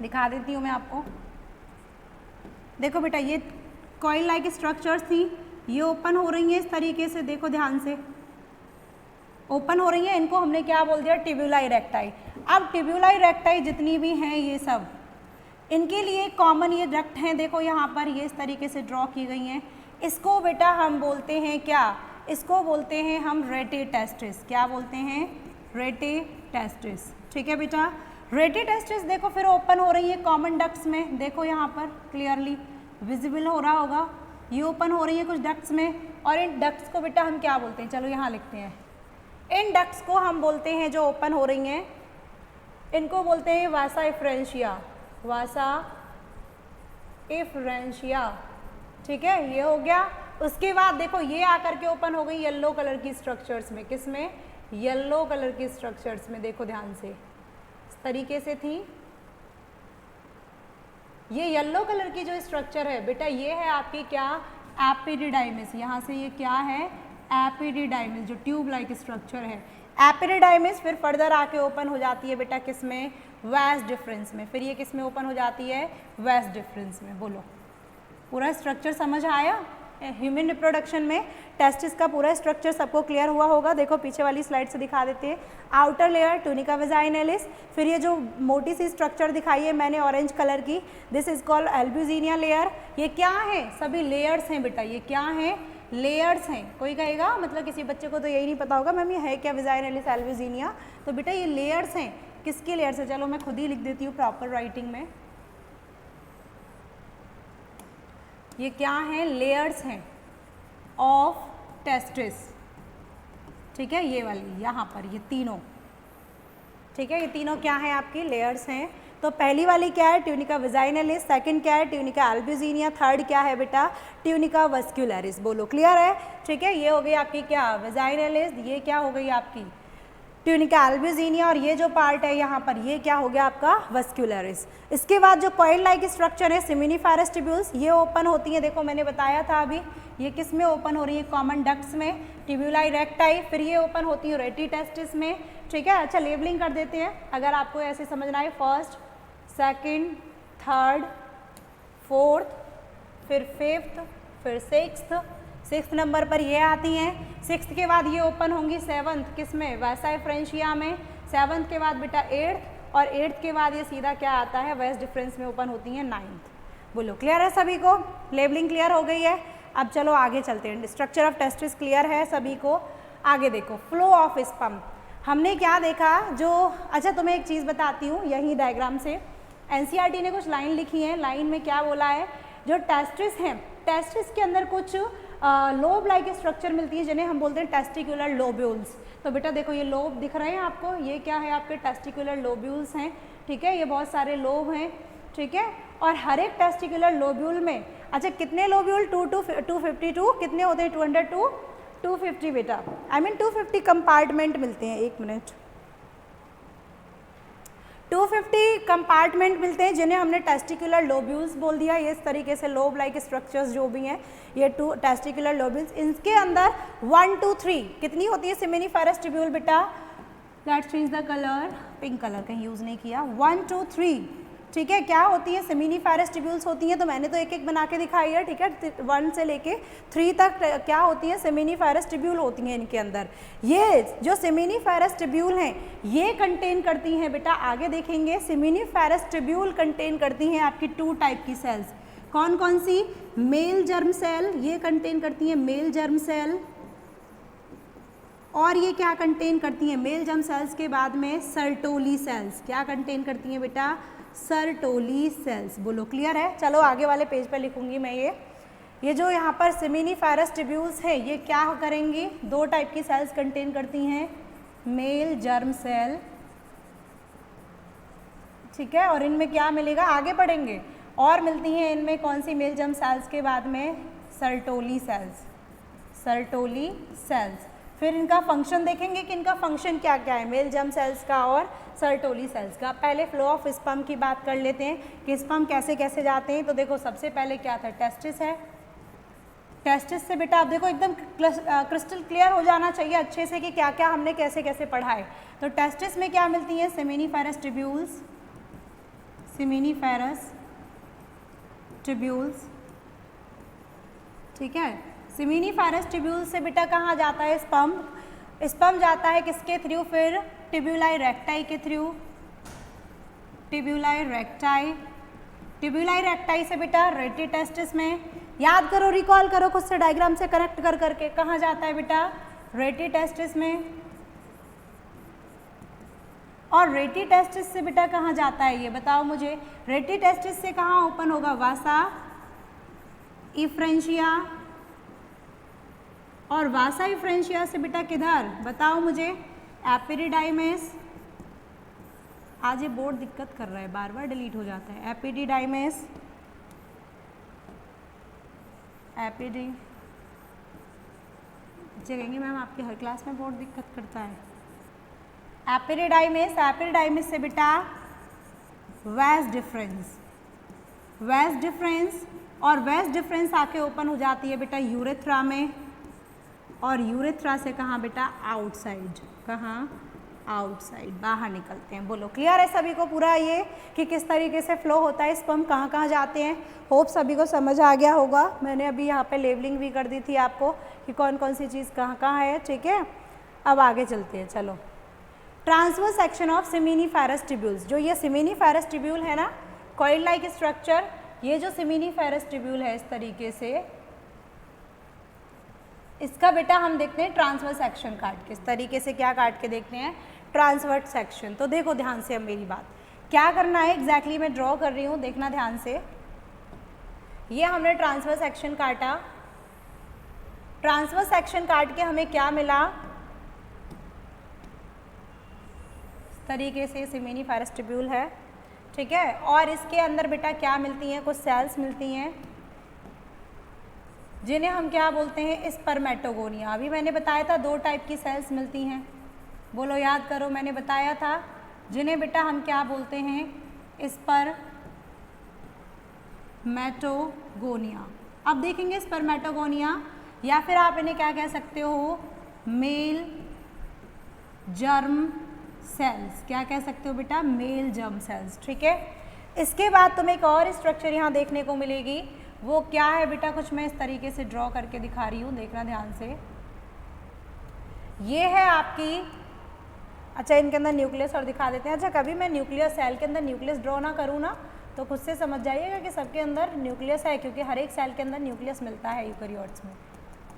S1: दिखा देती हूँ मैं आपको। देखो बेटा ये कॉइल लाइक स्ट्रक्चर्स थी, ये ओपन हो रही हैं इस तरीके से, देखो ध्यान से ओपन हो रही हैं, इनको हमने क्या बोल दिया, ट्यूब्यूलाई रेक्टाई। अब ट्यूब्यूलाई रेक्टाई जितनी भी हैं ये सब, इनके लिए कॉमन ये डक्ट हैं, देखो यहाँ पर ये इस तरीके से ड्रॉ की गई हैं। इसको बेटा हम बोलते हैं क्या, इसको बोलते हैं हम रेटिटेस्टिस। क्या बोलते हैं, रेटिटेस्टिस, ठीक है बेटा। रेटिटेस्टिस देखो फिर ओपन हो रही है कॉमन डक्ट्स में, देखो यहाँ पर क्लियरली विजिबल हो रहा होगा, ये ओपन हो रही है कुछ डक्ट्स में। और इन डक्ट्स को बेटा हम क्या बोलते हैं, चलो यहाँ लिखते हैं, इन डक्ट्स को हम बोलते हैं जो ओपन हो रही हैं, इनको बोलते हैं वासा इफ्रेंशिया, वासा इफ्रेंशिया, ठीक है, ये हो गया। उसके बाद देखो ये आकर के ओपन हो गई येलो कलर की स्ट्रक्चर्स में, किस में, येलो कलर की स्ट्रक्चर्स में, देखो ध्यान से इस तरीके से थी। ये येलो कलर की जो स्ट्रक्चर है बेटा ये है आपकी क्या, एपिडिडाइमिस, यहाँ से ये क्या है, एपिडिडाइमिस, जो ट्यूब लाइक स्ट्रक्चर है एपिडिडाइमिस। फिर फर्दर आके ओपन हो जाती है बेटा किस में, वास डिफरेंस में। फिर ये किस में ओपन हो जाती है, वास डिफरेंस में। बोलो पूरा स्ट्रक्चर समझ आया। ह्यूमन रिप्रोडक्शन में टेस्टिस का पूरा स्ट्रक्चर सबको क्लियर हुआ होगा। देखो पीछे वाली स्लाइड से दिखा देते हैं। आउटर लेयर ट्यूनिका वेजाइनलिस, फिर ये जो मोटी सी स्ट्रक्चर दिखाई है मैंने ऑरेंज कलर की, this is called albuginea layer. ये क्या है, सभी लेयर्स हैं बेटा, ये क्या हैं, लेयर्स हैं। कोई कहेगा मतलब किसी बच्चे को तो यही नहीं पता होगा मैम ये है क्या वेजाइनलिस एल्ब्यूजिनिया, तो बेटा ये लेयर्स हैं। किसकी लेयर्स है, चलो मैं खुद ही लिख देती हूँ प्रॉपर राइटिंग में। ये क्या हैं, लेयर्स हैं ऑफ टेस्टिस, ठीक है, ये वाली यहाँ पर ये तीनों, ठीक है, ये तीनों क्या है आपकी लेयर्स हैं। तो पहली वाली क्या है, ट्यूनिका वेजाइनलिस, सेकंड क्या है, ट्यूनिका एल्ब्यूजिनिया, थर्ड क्या है बेटा, ट्यूनिका वास्कुलरिस। बोलो क्लियर है, ठीक है। ये हो गई आपकी क्या, वेजाइनलिस, ये क्या हो गई आपकी ट्यूनिका एल्ब्यूजिनिया, और ये जो पार्ट है यहाँ पर ये क्या हो गया आपका वास्कुलरिस। इसके बाद जो कॉइल लाइक स्ट्रक्चर है सेमिनिफेरस ट्यूब्यूल्स, ये ओपन होती हैं, देखो मैंने बताया था अभी, ये किस में ओपन हो रही है, कॉमन डक्ट्स में, ट्यूब्यूलाई रेक्टाई। फिर ये ओपन होती है रेटिटेस्टिस में, ठीक है। अच्छा लेबलिंग कर देते हैं अगर आपको ऐसे समझना है, फर्स्ट, सेकंड, थर्ड, फोर्थ, फिर फिफ्थ, फिर सिक्स्थ नंबर पर ये आती हैं। सिक्स्थ के बाद ये ओपन होंगी सेवंथ, किस में, वासा इफ्रेंशिया में। सेवंथ के बाद बेटा एट्थ, और एट्थ के बाद ये सीधा क्या आता है, वास डिफरेंस में ओपन होती हैं नाइन्थ। बोलो क्लियर है सभी को, लेबलिंग क्लियर हो गई है। अब चलो आगे चलते हैं, स्ट्रक्चर ऑफ टेस्टिस क्लियर है सभी को। आगे देखो फ्लो ऑफ स्पर्म, हमने क्या देखा जो, अच्छा तुम्हें एक चीज़ बताती हूँ यही डायग्राम से, एनसीईआरटी ने कुछ लाइन लिखी है, लाइन में क्या बोला है, जो टेस्टिस हैं, टेस्टिस के अंदर कुछ लोब लाइक स्ट्रक्चर मिलती है जिन्हें हम बोलते हैं टेस्टिकुलर लोब्यूल्स। तो बेटा देखो ये लोब दिख रहे हैं आपको, ये क्या है आपके टेस्टिकुलर लोब्यूल्स हैं, ठीक है, ये बहुत सारे लोब हैं, ठीक है। और हर एक टेस्टिकुलर लोब्यूल में, अच्छा कितने लोब्यूल, 252, कितने होते हैं, 200 to 250 बेटा, आई मीन 250 कंपार्टमेंट मिलते हैं, एक मिनट, 250 कंपार्टमेंट मिलते हैं जिन्हें हमने टेस्टिकुलर लोब्यूल्स बोल दिया। ये इस तरीके से लोब लाइक स्ट्रक्चर्स जो भी हैं ये टेस्टिकुलर लोब्यूल्स, इनके अंदर 1 2 3 कितनी होती है सेमिनिफेरस ट्यूब्यूल बेटा, let's change the colour, pink colour कहीं यूज़ नहीं किया, 1 2 3, ठीक है, क्या होती है सेमिनिफेरस ट्यूब्यूल्स होती हैं। तो मैंने तो एक एक बना के दिखाई है, ठीक है, 1 से लेके 3 तक क्या होती है, सेमिनिफेरस ट्यूब्यूल होती हैं इनके अंदर। ये जो सेमिनिफेरस ट्यूब्यूल हैं ये कंटेन करती हैं बेटा, आगे देखेंगे, सेमिनिफेरस ट्यूब्यूल कंटेन करती हैं आपकी 2 टाइप की सेल्स। कौन कौन सी, मेल जर्म सेल, ये कंटेन करती हैं मेल जर्म सेल, और ये क्या कंटेन करती हैं, मेल जर्म सेल्स के बाद में सर्टोली सेल्स, क्या कंटेन करती हैं बेटा, सर्टोली सेल्स। बोलो क्लियर है? चलो आगे वाले पेज पर लिखूंगी मैं ये जो यहाँ पर सेमिनिफेरस ट्यूब्यूल्स है ये क्या करेंगी, दो टाइप की सेल्स कंटेन करती हैं, मेल जर्म सेल, ठीक है, और इनमें क्या मिलेगा आगे पढ़ेंगे, और मिलती हैं इनमें कौन सी मेल जर्म सेल्स के बाद में सर्टोली सेल्स, सर्टोली सेल्स। फिर इनका फंक्शन देखेंगे कि इनका फंक्शन क्या क्या है मेल जर्म सेल्स का और सर्टोली सेल्स का। पहले फ्लो ऑफ स्पर्म की बात कर लेते हैं कि स्पर्म कैसे कैसे जाते हैं। तो देखो सबसे पहले क्या था, टेस्टिस है, टेस्टिस से बेटा आप देखो एकदम क्रिस्टल क्लियर हो जाना चाहिए अच्छे से कि क्या क्या हमने कैसे कैसे पढ़ा है। तो टेस्टिस में क्या मिलती है, सेमिनिफेरस ट्यूब्यूल्स, सेमिनिफेरस ट्यूब्यूल्स, ठीक है। सेमिनिफेरस ट्यूब्यूल्स से बेटा कहाँ जाता है स्पर्म, स्पर्म जाता है किसके थ्रू, फिर ट्यूब्यूलाई रेक्टाई के थ्रू, ट्यूब्यूलाई रेक्टाई, ट्यूब्यूलाई रेक्टाई से बेटा रेटी टेस्टिस में, याद करो रिकॉल करो खुद से डायग्राम से कनेक्ट कर करके, कहाँ जाता है बेटा रेटी टेस्टिस में, और रेटी टेस्टिस से बेटा कहाँ जाता है ये बताओ मुझे, रेटी टेस्टिस से कहाँ ओपन होगा, वासा इफ्रेंशिया, और वासा इफ्रेंशिया से बेटा किधर बताओ मुझे, एपिडिडाइमेस, आज ये बोर्ड दिक्कत कर रहा है बार बार डिलीट हो जाता है, एपिडिडाइमेस, एपिडी बच्चे कहेंगे मैम आपके हर क्लास में बोर्ड दिक्कत करता है, एपिडिडाइमेस, एपिडिडाइमेस से बेटा वेस डिफरेंस, वेस डिफरेंस, और वेस डिफरेंस आके ओपन हो जाती है बेटा यूरेथ्रा में, और यूरेथ्रा से कहाँ बेटा आउटसाइड, कहाँ आउटसाइड बाहर निकलते हैं। बोलो क्लियर है सभी को पूरा ये कि किस तरीके से फ्लो होता है, स्पर्म कहाँ कहाँ जाते हैं। होप सभी को समझ आ गया होगा, मैंने अभी यहाँ पे लेबलिंग भी कर दी थी आपको कि कौन कौन सी चीज़ कहाँ कहाँ है, ठीक है। अब आगे चलते हैं, चलो transverse section of seminiferous tubules, जो ये सेमिनिफेरस ट्यूब्यूल है ना, कॉइल लाइक स्ट्रक्चर, ये जो सेमिनिफेरस ट्यूब्यूल है इस तरीके से, इसका बेटा हम देखते हैं ट्रांसवर्स सेक्शन काट के, इस तरीके से क्या काट के देखते हैं, ट्रांसवर्स सेक्शन। तो देखो ध्यान से अब मेरी बात क्या करना है एग्जैक्टली मैं ड्रॉ कर रही हूँ, देखना ध्यान से। ये हमने ट्रांसवर्स सेक्शन काटा, ट्रांसवर्स सेक्शन काट के हमें क्या मिला, इस तरीके से सेमिनिफेरस ट्यूब्यूल है, ठीक है, और इसके अंदर बेटा क्या मिलती हैं, कुछ सेल्स मिलती हैं जिन्हें हम क्या बोलते हैं, स्पर्मेटोगोनिया। अभी मैंने बताया था दो टाइप की सेल्स मिलती हैं, बोलो याद करो मैंने बताया था, जिन्हें बेटा हम क्या बोलते हैं, स्पर्मेटोगोनिया। अब देखेंगे स्पर्मेटोगोनिया, या फिर आप इन्हें क्या कह सकते हो, मेल जर्म सेल्स, क्या कह सकते हो बेटा, मेल जर्म सेल्स, ठीक है। इसके बाद तुम्हें एक और स्ट्रक्चर यहाँ देखने को मिलेगी, वो क्या है बेटा, कुछ मैं इस तरीके से ड्रॉ करके दिखा रही हूँ, देखना ध्यान से। ये है आपकी, अच्छा इनके अंदर न्यूक्लियस और दिखा देते हैं। अच्छा कभी मैं न्यूक्लियस सेल के अंदर न्यूक्लियस ड्रॉ ना करूँ ना, तो खुद से समझ जाइएगा कि सबके अंदर न्यूक्लियस है, क्योंकि हर एक सेल के अंदर न्यूक्लियस मिलता है यूकेरियोट्स में,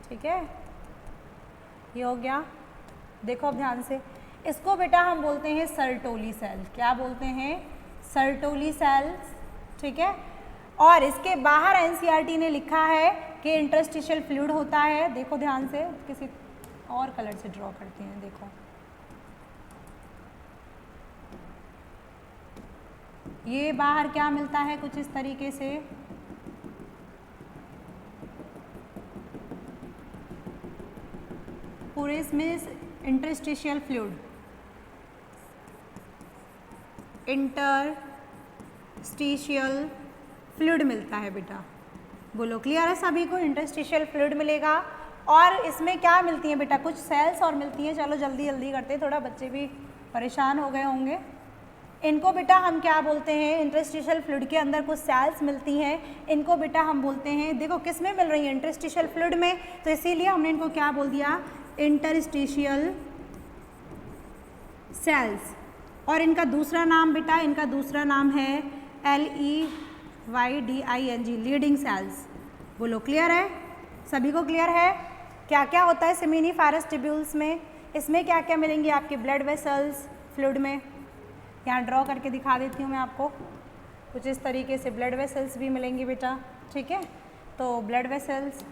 S1: ठीक है। ये हो गया, देखो अब ध्यान से, इसको बेटा हम बोलते हैं सर्टोली सेल, क्या बोलते हैं, सर्टोली सेल्स, ठीक है। और इसके बाहर एनसीईआरटी ने लिखा है कि इंटरस्टिशियल फ्लूइड होता है, देखो ध्यान से, किसी और कलर से ड्रॉ करते हैं, देखो ये बाहर क्या मिलता है, कुछ इस तरीके से, पूरे इसमें इंटरस्टिशियल फ्लूइड, इंटरस्टिशियल फ्लूइड मिलता है बेटा, बोलो क्लियर है सभी को, इंटरस्टिशियल फ्लूइड मिलेगा। और इसमें क्या मिलती हैं बेटा, कुछ सेल्स और मिलती हैं, चलो जल्दी जल्दी करते हैं, थोड़ा बच्चे भी परेशान हो गए होंगे। इनको बेटा हम क्या बोलते हैं, इंटरस्टिशियल फ्लूइड के अंदर कुछ सेल्स मिलती हैं, इनको बेटा हम बोलते हैं, देखो किस में मिल रही है, इंटरस्टिशियल फ्लूइड में, तो इसीलिए हमने इनको क्या बोल दिया, इंटरस्टिशियल सेल्स। और इनका दूसरा नाम बेटा, इनका दूसरा नाम है LEYDING, लीडिंग सेल्स, बोलो क्लियर है सभी को, क्लियर है। क्या क्या होता है सेमिनिफेरस ट्यूब्यूल्स में, इसमें क्या क्या मिलेंगे आपके ब्लड वेसल्स फ्लूइड में, यहाँ ड्रॉ करके दिखा देती हूँ मैं आपको, कुछ इस तरीके से ब्लड वेसल्स भी मिलेंगी बेटा, ठीक है। तो ब्लड वेसल्स,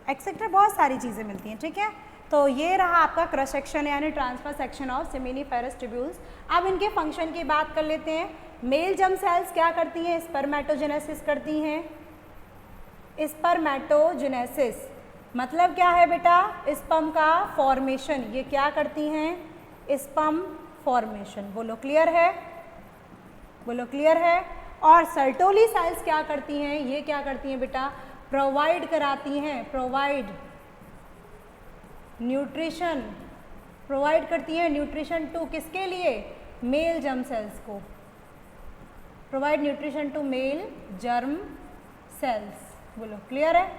S1: एक्सेट्रा बहुत सारी चीज़ें मिलती हैं, ठीक है। तो ये रहा आपका क्रॉस सेक्शन यानी transfer section of seminiferous tubules. अब इनके फंक्शन की बात कर लेते हैं। मेल जर्म सेल्स क्या करती हैं? स्पर्मेटोजेनेसिस करती हैं। स्पर्मेटोजेनेसिस मतलब क्या है बेटा? स्पर्म का फॉर्मेशन। ये क्या करती हैं? Sperm formation. बोलो क्लियर है? बोलो क्लियर है? और सर्टोली सेल्स क्या करती हैं? ये क्या करती हैं बेटा? प्रोवाइड कराती हैं, प्रोवाइड न्यूट्रिशन, प्रोवाइड करती हैं न्यूट्रिशन टू किसके लिए? मेल जर्म सेल्स को। Provide nutrition to male germ cells. बोलो क्लियर है?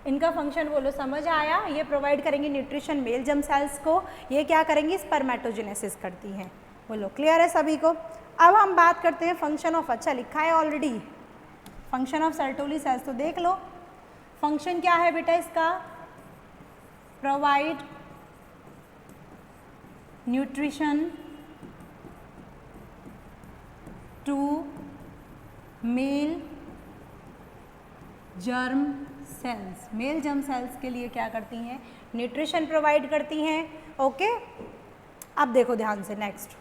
S1: इनका फंक्शन बोलो समझ आया? ये प्रोवाइड करेंगी न्यूट्रिशन मेल जर्म सेल्स को, ये क्या करेंगी? स्पर्मेटोजेनेसिस करती हैं। बोलो क्लियर है सभी को? अब हम बात करते हैं फंक्शन ऑफ, अच्छा लिखा है already, function of Sertoli cells. तो देख लो फंक्शन क्या है बेटा इसका? Provide nutrition to male germ cells. Male germ cells के लिए क्या करती हैं? न्यूट्रिशन प्रोवाइड करती हैं। ओके, अब देखो ध्यान से नेक्स्ट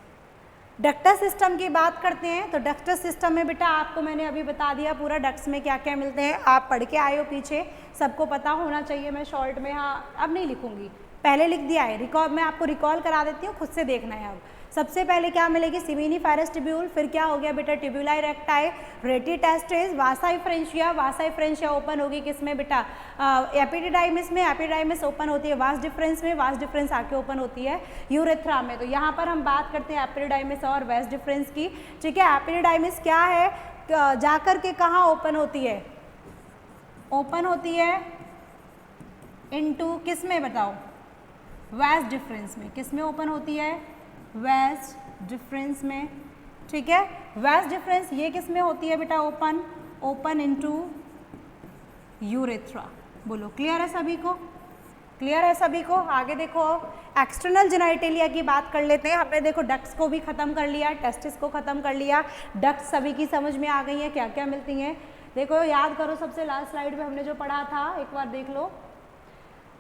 S1: डक्टस सिस्टम की बात करते हैं। तो डक्टस सिस्टम में बेटा आपको मैंने अभी बता दिया पूरा डक्ट्स में क्या क्या मिलते हैं, आप पढ़ के आए हो पीछे, सबको पता होना चाहिए। मैं शॉर्ट में हाँ अब नहीं लिखूंगी, पहले लिख दिया है। रिकॉल मैं आपको रिकॉल करा देती हूँ, खुद से देखना है। अब सबसे पहले क्या मिलेगी? सेमिनिफेरस ट्यूब्यूल, फिर क्या हो गया बेटा? ट्यूब्यूलाई रेक्टाई, रेटी टेस्टिस, वासाई फ्रेंशिया। वासाई फ्रेंशिया ओपन होगी किसमें बेटा? एपिडिडाइमिस में। एपिडिडाइमिस ओपन होती है वास डिफरेंस में, वास डिफरेंस आके ओपन होती है यूरेथ्रा में। तो यहाँ पर हम बात करते हैं एपिडिडाइमिस और वास डिफरेंस की, ठीक है। एपिडिडाइमिस क्या है? जाकर के कहाँ ओपन होती है? ओपन होती है इनटू किस में बताओ? वास डिफरेंस में। किस में ओपन होती है? वास डिफरेंस में, ठीक है। वास डिफरेंस ये किस में होती है बेटा? Open, open into urethra. बोलो क्लियर है सभी को? क्लियर है सभी को? आगे देखो एक्सटर्नल जेनिटलिया की बात कर लेते हैं। हमने देखो डक्ट्स को भी खत्म कर लिया, टेस्टिस को खत्म कर लिया, डक्ट्स सभी की समझ में आ गई है क्या क्या मिलती हैं। देखो याद करो, सबसे लास्ट स्लाइड में हमने जो पढ़ा था एक बार देख लो।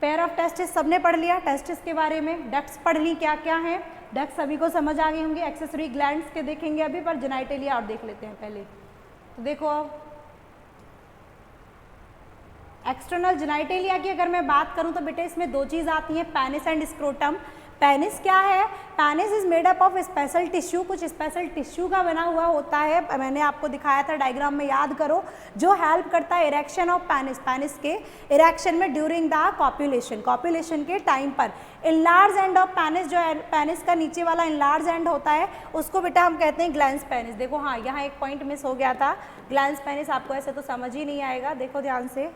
S1: पेयर ऑफ टेस्टिस सबने पढ़ लिया, टेस्टिस के बारे में। डक्ट्स पढ़ ली क्या क्या है, डक्ट्स सभी को समझ आ गई होंगी। एक्सेसरी ग्लैंड्स के देखेंगे अभी, पर जेनिटलिया और देख लेते हैं पहले। तो देखो एक्सटर्नल जेनिटलिया की अगर मैं बात करूं तो बेटे इसमें दो चीज़ आती हैं, पेनिस एंड स्क्रोटम। पेनिस क्या है? Penis is made up of special tissue, कुछ स्पेशल टिश्यू का बना हुआ होता है। मैंने आपको दिखाया था डायग्राम में, याद करो, जो हेल्प करता है इरेक्शन ऑफ पेनिस, पेनिस के इरेक्शन में ड्यूरिंग द कॉप्युलेशन, कॉप्युलेशन के टाइम पर। इनलार्ज एंड ऑफ पेनिस, जो पेनिस का नीचे वाला इनलार्ज एंड होता है उसको बेटा हम कहते हैं ग्लैंस पेनिस। देखो हाँ यहाँ एक पॉइंट मिस हो गया था, ग्लैंस पेनिस आपको ऐसे तो समझ ही नहीं आएगा। देखो ध्यान से,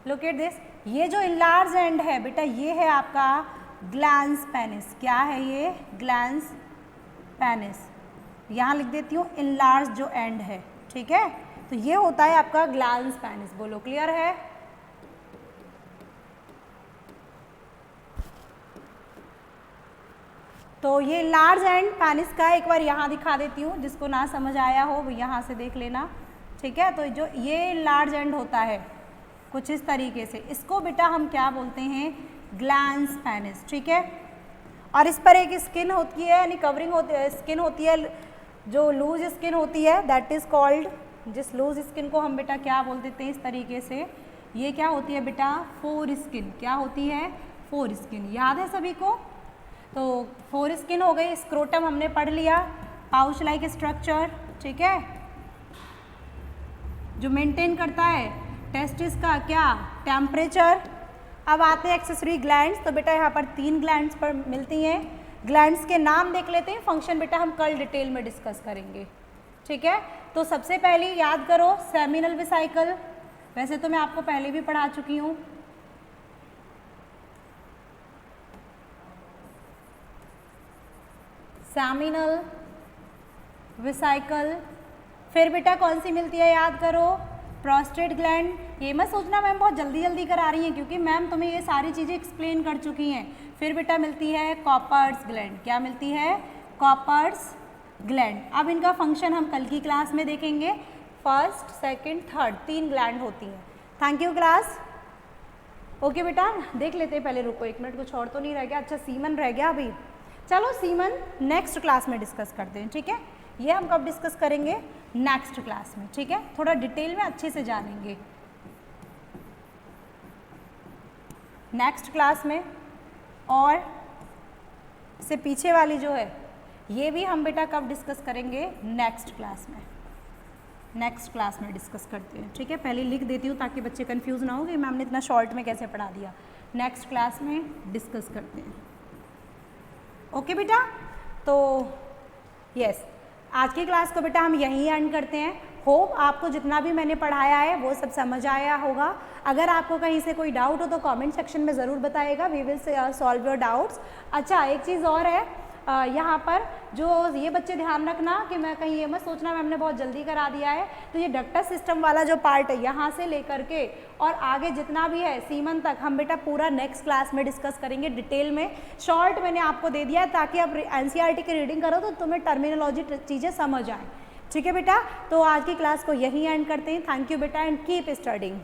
S1: लुक एट दिस, ये जो इनलार्ज एंड है बेटा ये है आपका ग्लैंस पेनिस। क्या है ये? Glans penis. यहाँ लिख देती हूँ इनलार्ज जो एंड है, ठीक है। तो ये होता है आपका ग्लैंस पेनिस। बोलो क्लियर है? तो ये लार्ज एंड पेनिस का एक बार यहाँ दिखा देती हूँ, जिसको ना समझ आया हो वो यहाँ से देख लेना, ठीक है। तो जो ये लार्ज एंड होता है कुछ इस तरीके से, इसको बेटा हम क्या बोलते हैं? ग्लैंस पेनिस, ठीक है। और इस पर एक स्किन होती है, यानी कवरिंग होती है, स्किन होती है, जो लूज स्किन होती है, दैट इज कॉल्ड, जिस लूज स्किन को हम बेटा क्या बोल देते हैं इस तरीके से, ये क्या होती है बेटा? Four skin. क्या होती है? Four skin. याद है सभी को? तो फोर स्किन हो गई। स्क्रोटम हमने पढ़ लिया, पाउच लाइक स्ट्रक्चर, ठीक है, जो मेंटेन करता है टेस्टिस का क्या? टेम्परेचर। अब आते हैं एक्सेसरी ग्लैंड्स। तो बेटा यहाँ पर 3 ग्लैंड्स पर मिलती हैं। ग्लैंड्स के नाम देख लेते हैं, फंक्शन बेटा हम कल डिटेल में डिस्कस करेंगे, ठीक है। तो सबसे पहले याद करो सेमिनल वेसिकल, वैसे तो मैं आपको पहले भी पढ़ा चुकी हूँ। Seminal vesicle. फिर बेटा कौन सी मिलती है याद करो? प्रोस्टेट ग्लैंड, ये मत सोचना मैम बहुत जल्दी जल्दी करा रही हैं, क्योंकि मैम तुम्हें ये सारी चीज़ें एक्सप्लेन कर चुकी हैं। फिर बेटा मिलती है कॉपर्स ग्लैंड, क्या मिलती है? Cowper's gland. अब इनका फंक्शन हम कल की क्लास में देखेंगे। फर्स्ट, सेकंड, थर्ड, 3 ग्लैंड होती हैं। Thank you class. ओके बेटा, देख लेते हैं पहले, रुको 1 मिनट, कुछ और तो नहीं रह गया? अच्छा सीमन रह गया अभी। चलो सीमन नेक्स्ट क्लास में डिस्कस करते हैं, ठीक है? ये हम कब डिस्कस करेंगे? नेक्स्ट क्लास में, ठीक है? थोड़ा डिटेल में अच्छे से जानेंगे नेक्स्ट क्लास में। और से पीछे वाली जो है ये भी हम बेटा कब डिस्कस करेंगे? नेक्स्ट क्लास में। नेक्स्ट क्लास में डिस्कस करते हैं, ठीक है? पहले लिख देती हूँ ताकि बच्चे कंफ्यूज ना हो कि मैम ने इतना शॉर्ट में कैसे पढ़ा दिया। नेक्स्ट क्लास में डिस्कस करते हैं। ओके बेटा, तो यस, आज की क्लास को बेटा हम यहीं एंड करते हैं। होप आपको जितना भी मैंने पढ़ाया है वो सब समझ आया होगा। अगर आपको कहीं से कोई डाउट हो तो कमेंट सेक्शन में ज़रूर बताइएगा, we will solve your doubts. अच्छा, एक चीज़ और है, यहाँ पर जो ये बच्चे ध्यान रखना कि मैं कहीं ये मत सोचना मैम ने बहुत जल्दी करा दिया है। तो ये डक्टस सिस्टम वाला जो पार्ट है यहाँ से लेकर के और आगे जितना भी है सीमन तक हम बेटा पूरा नेक्स्ट क्लास में डिस्कस करेंगे डिटेल में। शॉर्ट मैंने आपको दे दिया है ताकि आप एनसीईआरटी की रीडिंग करो तो तुम्हें टर्मिनोलॉजी चीज़ें समझ आए, ठीक है बेटा? तो आज की क्लास को यहीं एंड करते हैं। थैंक यू बेटा एंड कीप स्टडिंग।